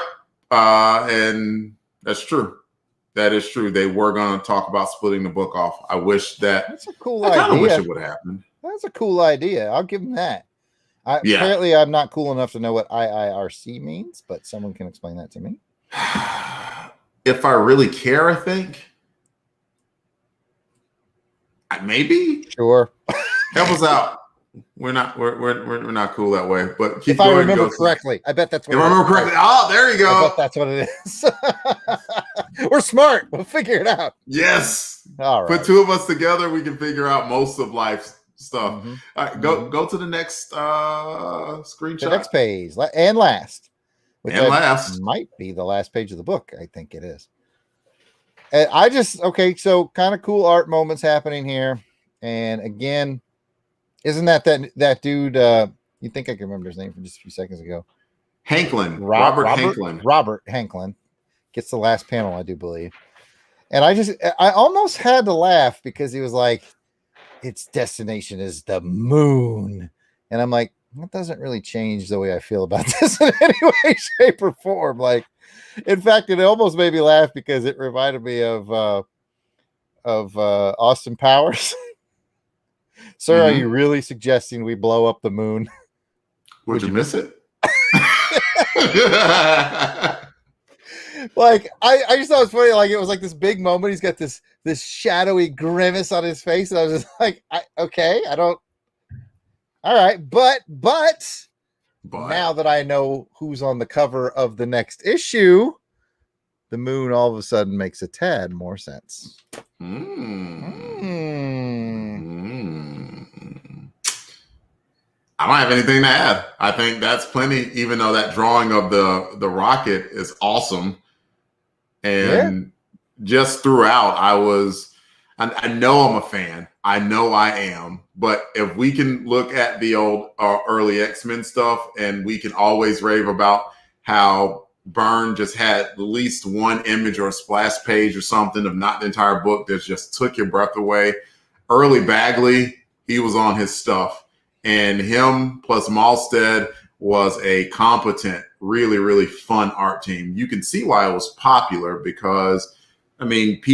And that's true. That is true. They were going to talk about splitting the book off. I wish that. That's a cool idea. I kind of wish it would happen. That's a cool idea. I'll give them that. Apparently, I'm not cool enough to know what IIRC means, but someone can explain that to me. If I really care, I think. Maybe. Sure. Help us out. We're not cool that way. But if I remember correctly, I bet that's what. If I remember correctly, oh, there you go. I bet that's what it is. We're smart. We'll figure it out. Yes. All right. Put 2 of us together, we can figure out most of life's stuff. Mm-hmm. All right, go to the next screenshot. The next page and last. Which last might be the last page of the book. I think it is. And so kind of cool art moments happening here. And again, isn't that dude? You think I can remember his name from just a few seconds ago? Hanklin. Robert Hanklin. Robert Hanklin gets the last panel, I do believe. And I almost had to laugh because he was like, its destination is the moon. And I'm like, that doesn't really change the way I feel about this in any way, shape, or form. Like, in fact, it almost made me laugh because it reminded me of Austin Powers. Sir, are you really suggesting we blow up the moon? Would you miss it? Like, I just thought it was funny. Like, it was like this big moment. He's got this shadowy grimace on his face. And I was just like, all right. But now that I know who's on the cover of the next issue, the moon all of a sudden makes a tad more sense. I don't have anything to add. I think that's plenty, even though that drawing of the rocket is awesome. And just throughout, I know I'm a fan. I know I am. But if we can look at the old early X-Men stuff, and we can always rave about how Byrne just had at least one image or a splash page or something, if not the entire book, that just took your breath away. Early Bagley, he was on his stuff. And him plus Malstead was a competent, really, really fun art team. You can see why it was popular because, pretty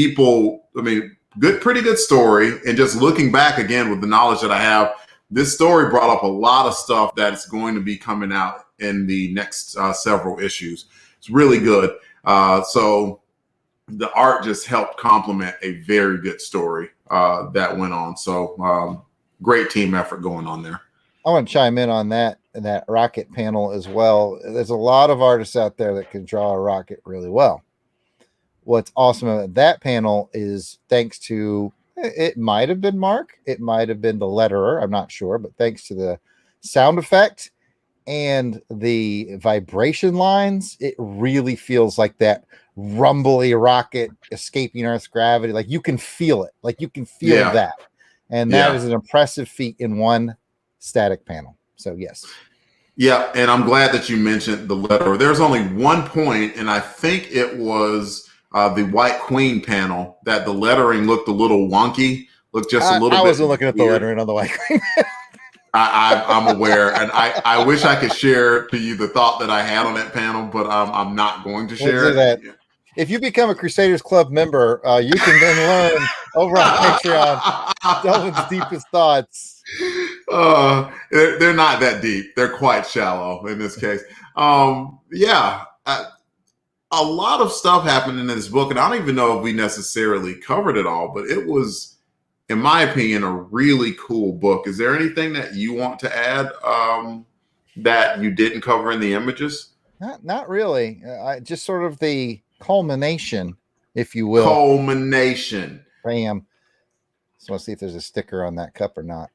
good story. And just looking back again with the knowledge that I have, this story brought up a lot of stuff that's going to be coming out in the next several issues. It's really good. So the art just helped complement a very good story that went on. So great team effort going on there. I want to chime in on that rocket panel as well. There's a lot of artists out there that can draw a rocket really well. What's awesome about that panel is thanks to, it might have been Mark, it might have been the letterer, I'm not sure, but thanks to the sound effect and the vibration lines, it really feels like that rumbly rocket escaping Earth's gravity. Like you can feel it. Like you can feel that. And that is an impressive feat in one static panel. So yes. Yeah, and I'm glad that you mentioned the letterer. There's only one point, and I think it was the White Queen panel, that the lettering looked a little wonky, looked just a little bit. I wasn't looking at the lettering on the White Queen. I'm aware, and I wish I could share to you the thought that I had on that panel, but I'm not going to share it. If you become a Crusaders Club member, you can then learn over on Patreon Delvin's deepest thoughts. They're not that deep. They're quite shallow in this case. A lot of stuff happened in this book, and I don't even know if we necessarily covered it all, but it was, in my opinion, a really cool book. Is there anything that you want to add that you didn't cover in the images? Not really. Just sort of the culmination, if you will. Culmination. Bam. So let's see if there's a sticker on that cup or not.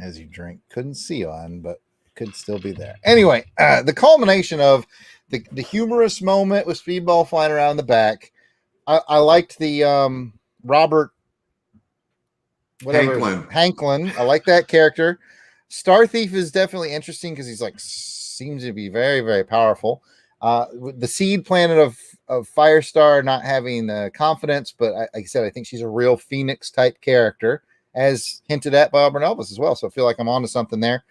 As you drink, couldn't see on, but could still be there. Anyway, the culmination of the humorous moment with Speedball flying around the back. I liked the Robert Hanklin. I like that character. Star Thief is definitely interesting because he's like seems to be very, very powerful. The seed planet of Firestar not having confidence, but like I said, I think she's a real Phoenix type character, as hinted at by Auburn Elvis as well. So I feel like I'm onto something there.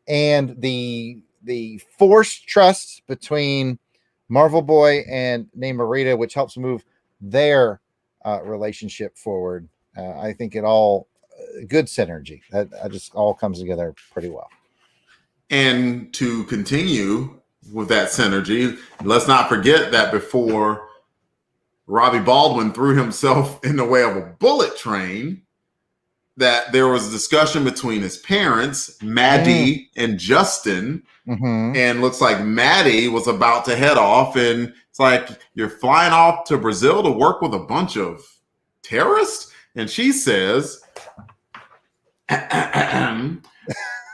And the forced trust between Marvel Boy and Namorita, which helps move their relationship forward. I think it all good synergy. That just all comes together pretty well. And to continue with that synergy, let's not forget that before Robbie Baldwin threw himself in the way of a bullet train, that there was a discussion between his parents, Maddie and Justin. And looks like Maddie was about to head off, and it's like, you're flying off to Brazil to work with a bunch of terrorists? And she says,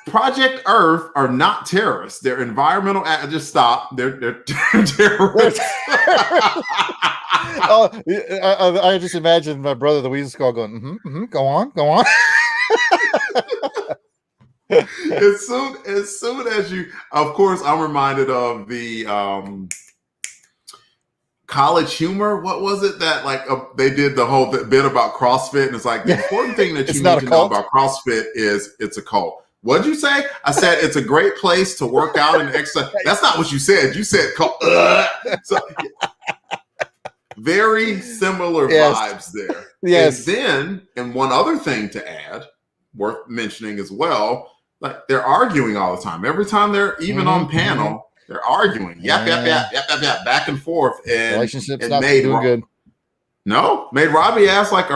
Project Earth are not terrorists. They're environmental. Just stop. They're terrorists. I just imagine my brother, the Weasel Skull, going, go on. As soon as you, of course, I'm reminded of the College Humor. What was it that they did the whole bit about CrossFit, and it's like the important thing that you need to know about CrossFit is it's a cult. What'd you say? I said it's a great place to work out and exercise. That's not what you said. You said cult. So, very similar vibes there. Yes. And one other thing to add, worth mentioning as well, like they're arguing all the time. Every time they're even on panel, they're arguing. Yap, back and forth. And relationships not doing good. No, made Robbie ask, like,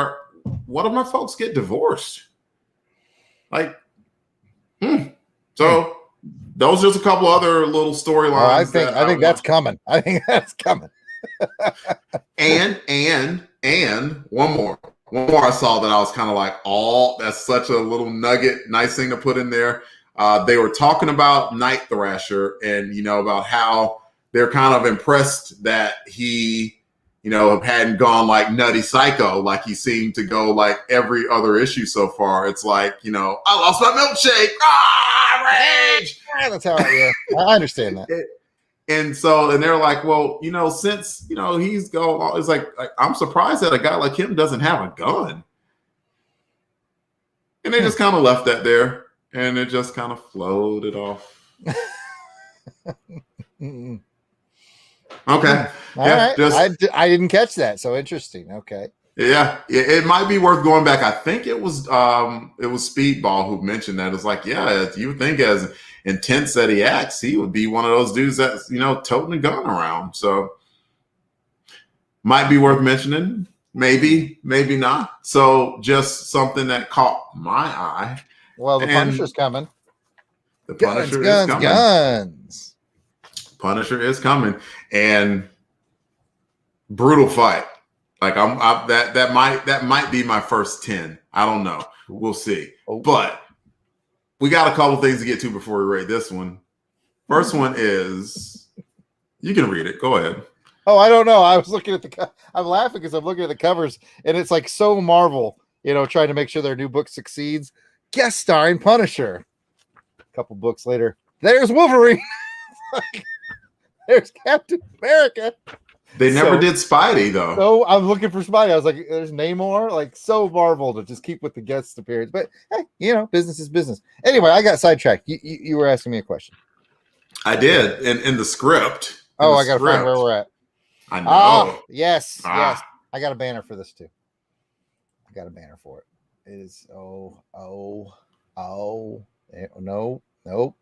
what if my folks get divorced? Like, So those are just a couple other little storylines. I think that's coming. I think that's coming. and one more I saw that I was kind of like, that's such a little nugget, nice thing to put in there. They were talking about Night Thrasher, and about how they're kind of impressed that he hadn't gone like nutty psycho like he seemed to go like every other issue so far. It's like, I lost my milkshake. Rage. That's how I understand that. And they're like, well, since, he's going, it's like, I'm surprised that a guy like him doesn't have a gun. And they just kind of left that there, and it just kind of floated off. Okay. All right. I didn't catch that. So interesting. Okay. Yeah. It might be worth going back. I think it was Speedball who mentioned that. It's like, you would think as intense that he acts, he would be one of those dudes that's, toting a gun around. So might be worth mentioning. Maybe not. So just something that caught my eye. Well, the Punisher's coming. The Punisher is coming. Guns. Punisher is coming, and brutal fight. Like that might be my first 10. I don't know. We'll see. But we got a couple things to get to before we rate this one. First one is, you can read it. Go ahead. Oh, I don't know. I was looking at I'm laughing because I'm looking at the covers, and it's like so Marvel, trying to make sure their new book succeeds. Guest starring Punisher. A couple books later, there's Wolverine. There's Captain America. They never did Spidey, though. So I'm looking for Spidey. I was like, there's Namor. Like, so Marvel to just keep with the guest appearance. But, hey, business is business. Anyway, I got sidetracked. You were asking me a question. I did. In the script. I got to find where we're at. I know. Yes. Yes. I got a banner for this, too. I got a banner for it. It is, no,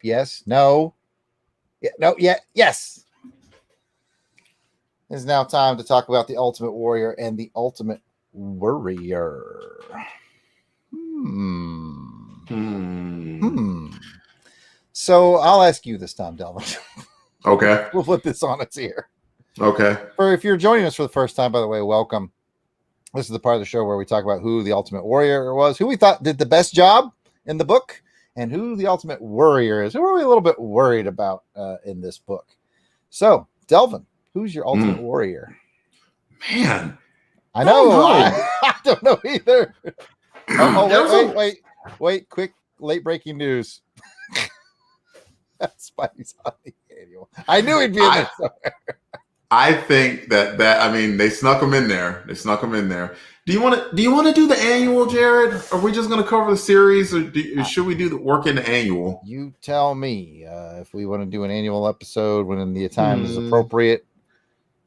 yes, no. Yeah, no, yeah, yes. It's now time to talk about the Ultimate Warrior and the Ultimate Worrier. So I'll ask you this time, Delvin. Okay. We'll put this on its ear. Okay. If you're joining us for the first time, by the way, welcome. This is the part of the show where we talk about who the Ultimate Warrior was, who we thought did the best job in the book, and who the Ultimate Worrier is. Who are we a little bit worried about in this book? So, Delvin, who's your Ultimate Warrior? Man, I know. I don't know either. Wait! Quick, late breaking news. Spidey's on the annual. I knew he'd be in there somewhere. I think that I mean they snuck him in there. Do you want to do the annual, Jarrod? Are we just going to cover the series, or should we do the work in the annual? You tell me if we want to do an annual episode when the time is appropriate.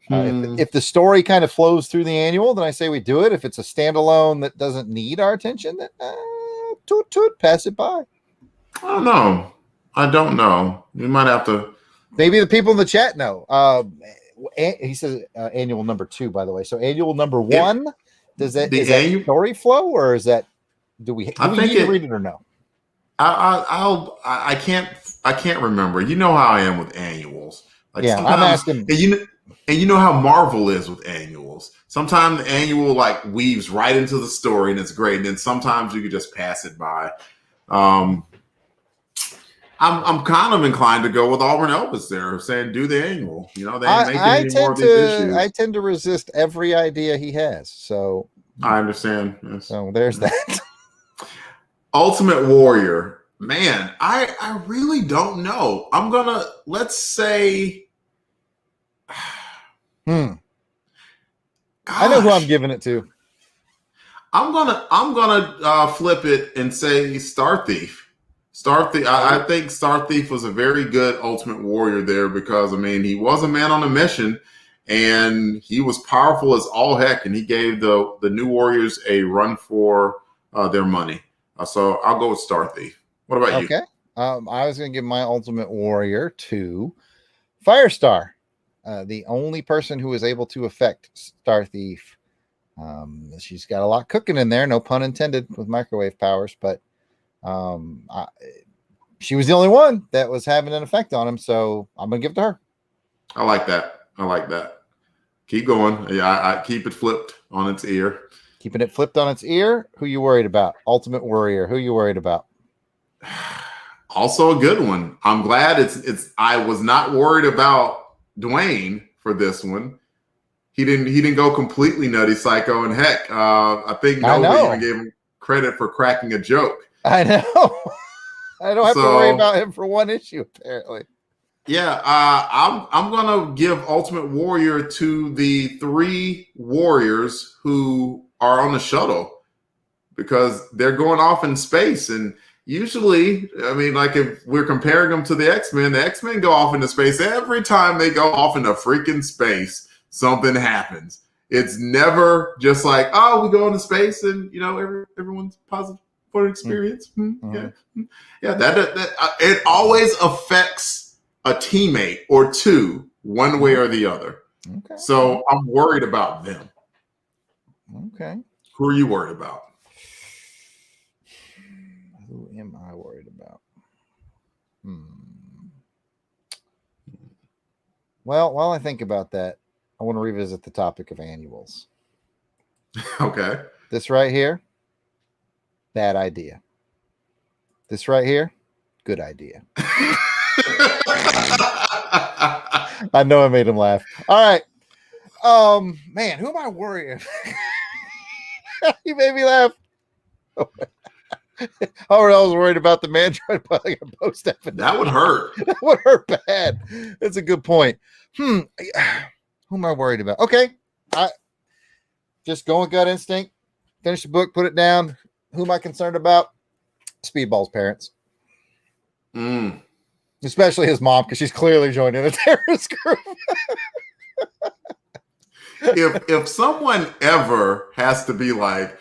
If the story kind of flows through the annual, then I say we do it. If it's a standalone that doesn't need our attention, then toot, pass it by. I don't know. We might have to. Maybe the people in the chat know. He says annual number 2, by the way. So annual number 1, is that story flow, or is that do we need to read it or no? I can't remember. You know how I am with annuals. Like I'm asking. And you know how Marvel is with annuals. Sometimes the annual like weaves right into the story and it's great. And then sometimes you could just pass it by. I'm kind of inclined to go with Auburn Elvis there, saying do the annual. You know, they ain't making any more of these issues. I tend to resist every idea he has. So I understand. Yes. So there's that. Ultimate Warrior. Man, I really don't know. Let's say I know who I'm giving it to. I'm gonna flip it and say Star Thief. I think Star Thief was a very good Ultimate Warrior there because I mean he was a man on a mission and he was powerful as all heck and he gave the New Warriors a run for their money. So I'll go with Star Thief. What about you? Okay. I was going to give my Ultimate Warrior to Firestar. The only person who was able to affect Star Thief. She's got a lot cooking in there, no pun intended, with microwave powers, but she was the only one that was having an effect on him, so I'm going to give it to her. I like that. Keep going. Yeah, I keep it flipped on its ear. Keeping it flipped on its ear. Who you worried about? Ultimate Warrior. Who you worried about? Also a good one. I'm glad it's. I was not worried about Dwayne for this one. He didn't go completely nutty psycho, and heck, I think nobody even gave him credit for cracking a joke. I know. I don't have to worry about him for one issue, apparently. Yeah, I'm gonna give Ultimate Warrior to the 3 warriors who are on the shuttle because they're going off in space, and usually, I mean, like if we're comparing them to the X-Men go off into space. Every time they go off into freaking space, something happens. It's never just like, oh, we go into space and you know everyone's positive for an experience. Yeah, that it always affects a teammate or two, one way or the other. Okay. So I'm worried about them. Okay. Who are you worried about? Who am I worried about? Well, while I think about that, I want to revisit the topic of annuals. Okay. This right here, bad idea. This right here, good idea. I know I made him laugh. All right. Man, who am I worrying? You made me laugh. Howard, I was worried about the Mandroid putting a post up. That would hurt. That would hurt bad. That's a good point. Who am I worried about? Okay. I just go with gut instinct. Finish the book, put it down. Who am I concerned about? Speedball's parents. Especially his mom, because she's clearly joining a terrorist group. If someone ever has to be like,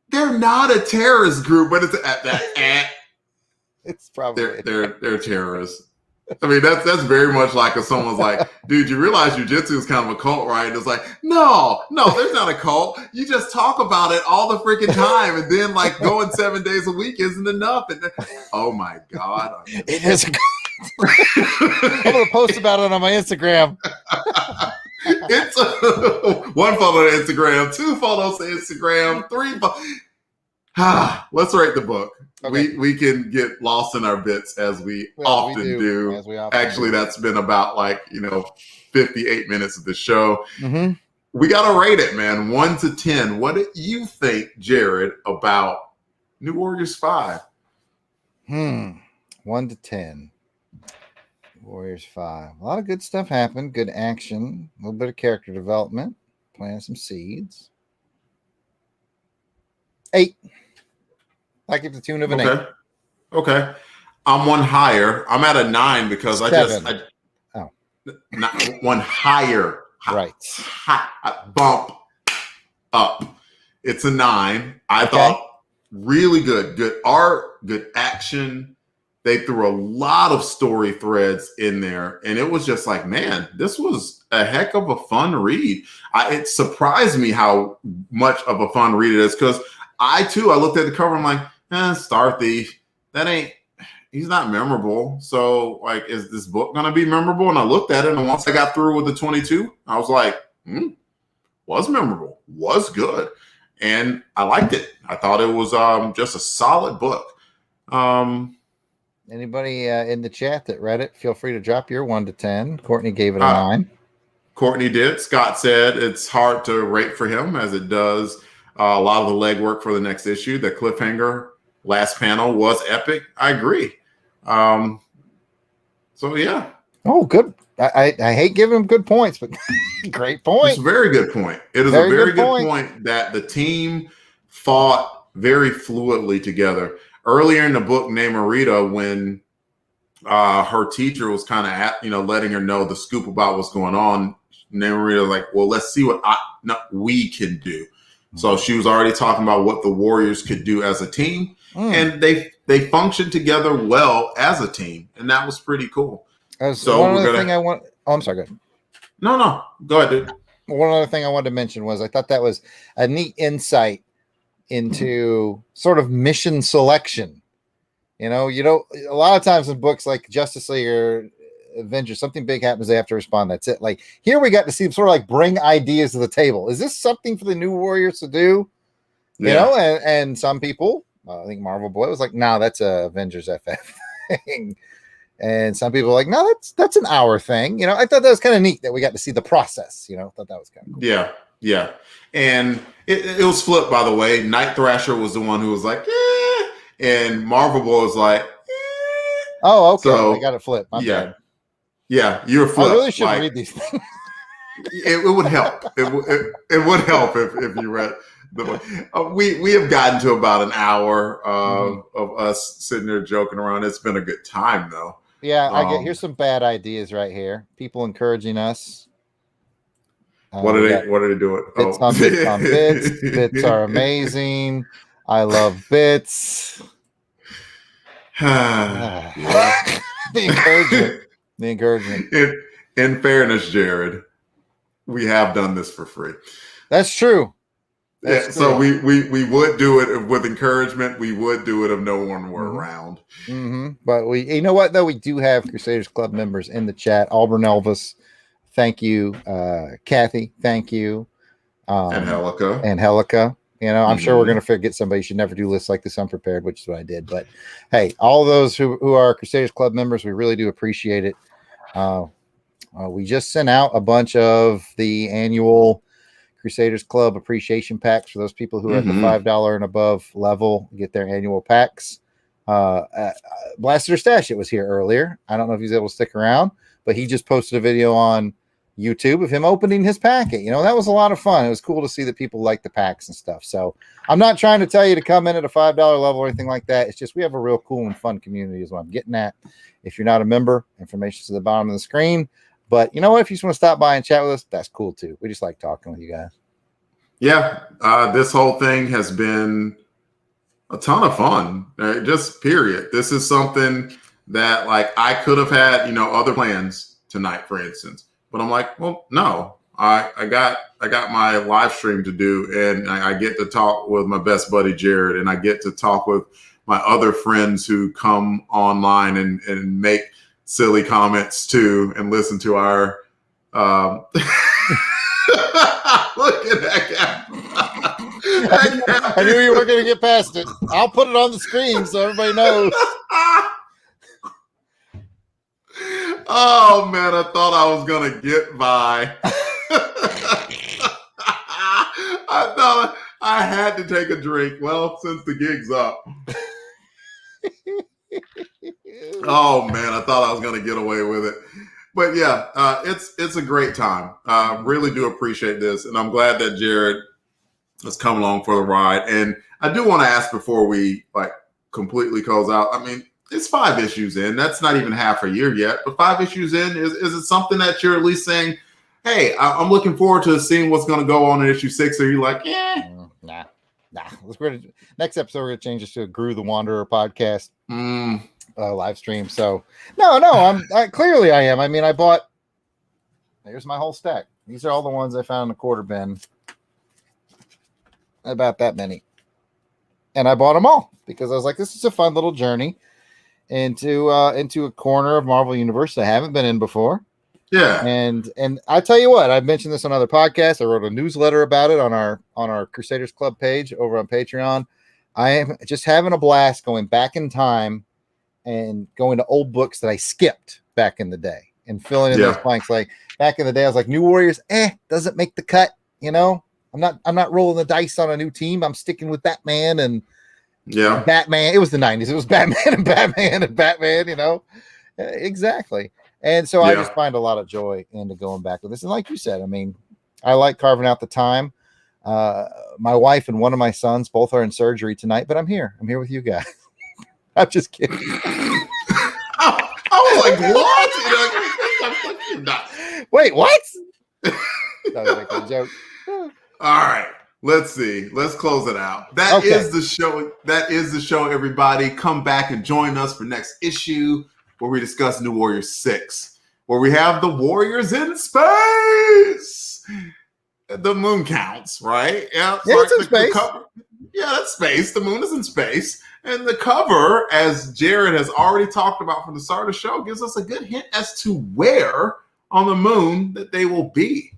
they're not a terrorist group, but it's probably they're terrorists. I mean, that's very much like if someone's like, dude, you realize jiu-jitsu is kind of a cult, right? And it's like, no, there's not a cult. You just talk about it all the freaking time. And then like going 7 days a week isn't enough. And then, oh my God. It is a cult. I'm going to post about it on my Instagram. It's 1 follow to Instagram, 2 follows to Instagram, 3 let's rate the book. Okay. We can get lost in our bits as we often do. Actually, that's been about 58 minutes of the show. Mm-hmm. We got to rate it, man. 1 to 10. What do you think, Jarrod, about New Warriors 5? 1 to 10. Warriors 5. A lot of good stuff happened. Good action. A little bit of character development. Planting some seeds. 8. I give the tune of an 8. Okay. I'm one higher. I'm at a 9 because 7. Not one higher. Right. Bump up. It's a 9. I thought really good art, good action. They threw a lot of story threads in there, and it was just like, man, this was a heck of a fun read. It surprised me how much of a fun read it is, because I looked at the cover, I'm like, Star Thief, he's not memorable. So, like, is this book going to be memorable? And I looked at it, and once I got through with the 22, I was like, was memorable, was good. And I liked it. I thought it was just a solid book. Anybody in the chat that read it, feel free to drop your 1 to 10. Courtney gave it a 9. Courtney did. Scott said it's hard to rate for him, as it does a lot of the legwork for the next issue. The cliffhanger last panel was epic. I agree. So, yeah. Oh, good. I hate giving him good points, but great point. It's a very good point. It is a very good point that the team fought very fluidly together. Earlier in the book, Namorita, when her teacher was kind of letting her know the scoop about what's going on, Namorita was like, well, let's see what we can do. So she was already talking about what the Warriors could do as a team, and they functioned together well as a team, and that was pretty cool. So one other thing I want. Oh, I'm sorry. Go ahead. No, go ahead, dude. One other thing I wanted to mention was I thought that was a neat insight into sort of mission selection. A lot of times in books like Justice League or Avengers, something big happens, they have to respond. That's it. Like here, we got to see them sort of like bring ideas to the table. Is this something for the new Warriors to do? And some people, I think Marvel Boy was like, no, that's a Avengers FF thing. And some people are like, no, that's an hour thing. I thought that was kind of neat that we got to see the process. Thought that was kind of cool. Yeah. And it was flipped, by the way. Night Thrasher was the one who was like, and Marvel Boy was like, Oh, okay. So, I got it flipped. My bad. Yeah, you're flipped. I really should read these things. It would help. It would help if you read the book. We have gotten to about an hour of us sitting there joking around. It's been a good time, though. Yeah, here's some bad ideas right here. People encouraging us. What are they doing? Bits on bits on bits. Bits are amazing. I love bits. The encouragement. In fairness, Jarrod, we have done this for free. That's true. So we would do it with encouragement. We would do it if no one were around. But you know what, though? We do have Crusaders Club members in the chat. Auburn Elvis, thank you. Kathy, thank you. And Helica. I'm sure we're going to forget somebody. You should never do lists like this unprepared, which is what I did. But hey, all those who are Crusaders Club members, we really do appreciate it. We just sent out a bunch of the annual Crusaders Club appreciation packs for those people who are at the $5 and above level, get their annual packs. Blaster Stash, it was here earlier. I don't know if he's able to stick around, but he just posted a video on YouTube of him opening his packet. That was a lot of fun. It was cool to see that people like the packs and stuff. So I'm not trying to tell you to come in at a $5 level or anything like that. It's just we have a real cool and fun community is what I'm getting at. If you're not a member, information's at the bottom of the screen. But you know what? If you just want to stop by and chat with us, that's cool too. We just like talking with you guys. Yeah. This whole thing has been a ton of fun. Just period. This is something that I could have had, other plans tonight, for instance. But I'm like, well, no, I got my live stream to do, and I get to talk with my best buddy Jarrod, and I get to talk with my other friends who come online and make silly comments too, and listen to our. Look at that guy. I knew you were going to get past it. I'll put it on the screen so everybody knows. Oh, man, I thought I was going to get by. I thought I had to take a drink. Well, since the gig's up. Oh man, I thought I was going to get away with it. But yeah, it's a great time. Really do appreciate this, and I'm glad that Jarrod has come along for the ride. And I do want to ask before we completely close out. I mean, it's 5 issues in. That's not even half a year yet, but 5 issues in. Is it something that you're at least saying, "Hey, I'm looking forward to seeing what's going to go on in issue 6"? Or are you like, yeah, nah. Next episode, we're gonna change this to a Gru the Wanderer podcast live stream. So no, clearly I am. I mean, here's my whole stack. These are all the ones I found in the quarter bin. About that many. And I bought them all because I was like, this is a fun little journey into a corner of Marvel Universe I haven't been in before. Yeah. And I tell you what, I've mentioned this on other podcasts. I wrote a newsletter about it on our Crusaders Club page over on Patreon. I am just having a blast going back in time and going to old books that I skipped back in the day and filling in those blanks. Like back in the day, I was like, New Warriors, doesn't make the cut, you know? I'm not rolling the dice on a new team. I'm sticking with Batman and Batman. It was the 90s. It was Batman and Batman, you know? Exactly. And so I just find a lot of joy into going back with this. And like you said, I mean, I like carving out the time. My wife and one of my sons both are in surgery tonight, but I'm here. I'm here with you guys. I'm just kidding. I was like, what? Wait, what? That was making a joke. All right. Let's see. Let's close it out. That is the show. That is the show, everybody. Come back and join us for next issue where we discuss New Warriors 6, where we have the Warriors in space. The moon counts, right? Yeah, it's in space. That's space. The moon is in space. And the cover, as Jarrod has already talked about from the start of the show, gives us a good hint as to where on the moon that they will be.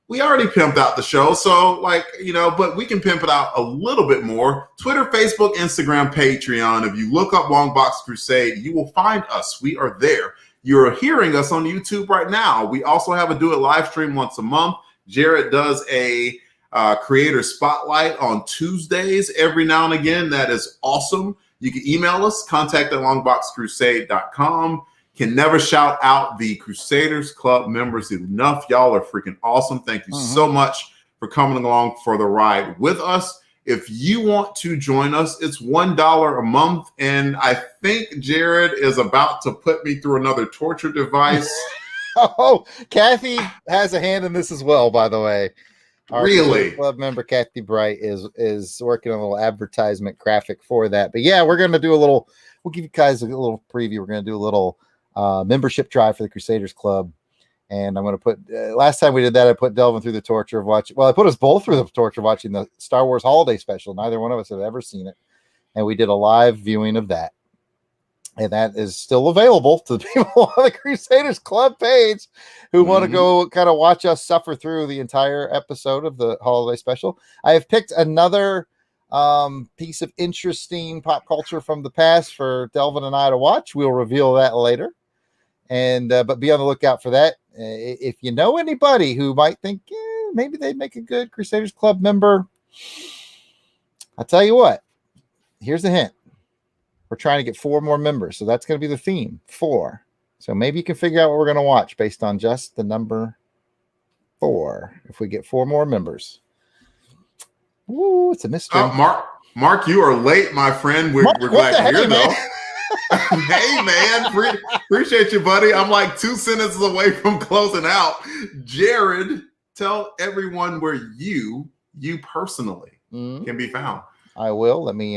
We already pimped out the show, so but we can pimp it out a little bit more. Twitter, Facebook, Instagram, Patreon. If you look up Longbox Crusade, you will find us. We are there. You're hearing us on YouTube right now. We also have a Do It live stream once a month. Jarrod does a creator spotlight on Tuesdays every now and again. That is awesome. You can email us, contact@longboxcrusade.com. Can never shout out the Crusaders Club members enough. Y'all are freaking awesome. Thank you so much for coming along for the ride with us. If you want to join us, it's $1 a month. And I think Jarrod is about to put me through another torture device. Oh, Kathy has a hand in this as well, by the way. Our really? Club member Kathy Bright is working on a little advertisement graphic for that. But yeah, we're going to do we'll give you guys a little preview. We're going to do a little membership drive for the Crusaders Club. And I'm going to put, last time we did that, I put Delvin through the torture of watching, I put us both through the torture of watching the Star Wars Holiday Special. Neither one of us have ever seen it. And we did a live viewing of that. And that is still available to the people on the Crusaders Club page who want to go kind of watch us suffer through the entire episode of the Holiday Special. I have picked another piece of interesting pop culture from the past for Delvin and I to watch. We'll reveal that later. And but be on the lookout for that. If you know anybody who might think maybe they'd make a good Crusaders Club member, I'll tell you what. Here's the hint. We're trying to get 4 more members, so that's going to be the theme, 4. So maybe you can figure out what we're going to watch based on just the number 4. If we get 4 more members, ooh, it's a mystery. Mark, you are late, my friend. We're glad you're here, though. Hey, man, appreciate you, buddy. I'm like 2 sentences away from closing out. Jarrod, tell everyone where you personally can be found. I will. Let me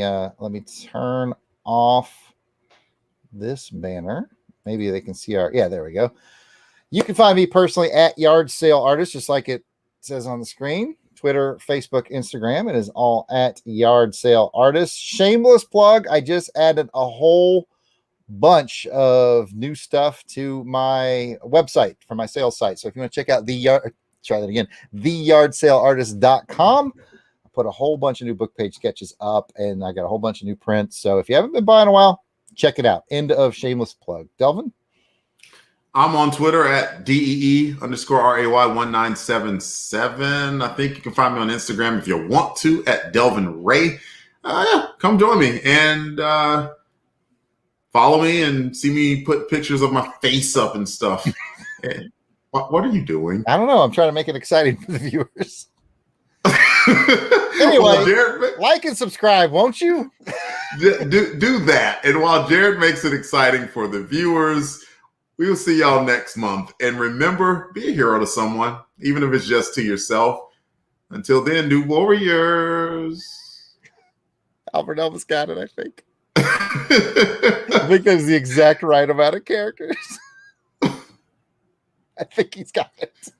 turn off this banner. Maybe they can see there we go. You can find me personally at Yard Sale Artist, just like it says on the screen. Twitter, Facebook, Instagram. It is all at Yard Sale Artist. Shameless plug. I just added a whole bunch of new stuff to my website for my sales site. So if you want to check out theyardsaleartist.com, I put a whole bunch of new book page sketches up, and I got a whole bunch of new prints. So if you haven't been buying a while, check it out. End of shameless plug. Delvin? I'm on Twitter at DEE_RAY1977. I think you can find me on Instagram if you want to at Delvin Ray. Come join me. And follow me and see me put pictures of my face up and stuff. What are you doing? I don't know. I'm trying to make it exciting for the viewers. Anyway, well, Jarrod, like and subscribe, won't you? do that. And while Jarrod makes it exciting for the viewers, we will see y'all next month. And remember, be a hero to someone, even if it's just to yourself. Until then, new warriors. Albert Elvis got it, I think. I think there's the exact right amount of characters. I think he's got it.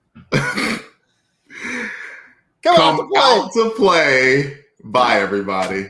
Come out to play. Bye, everybody.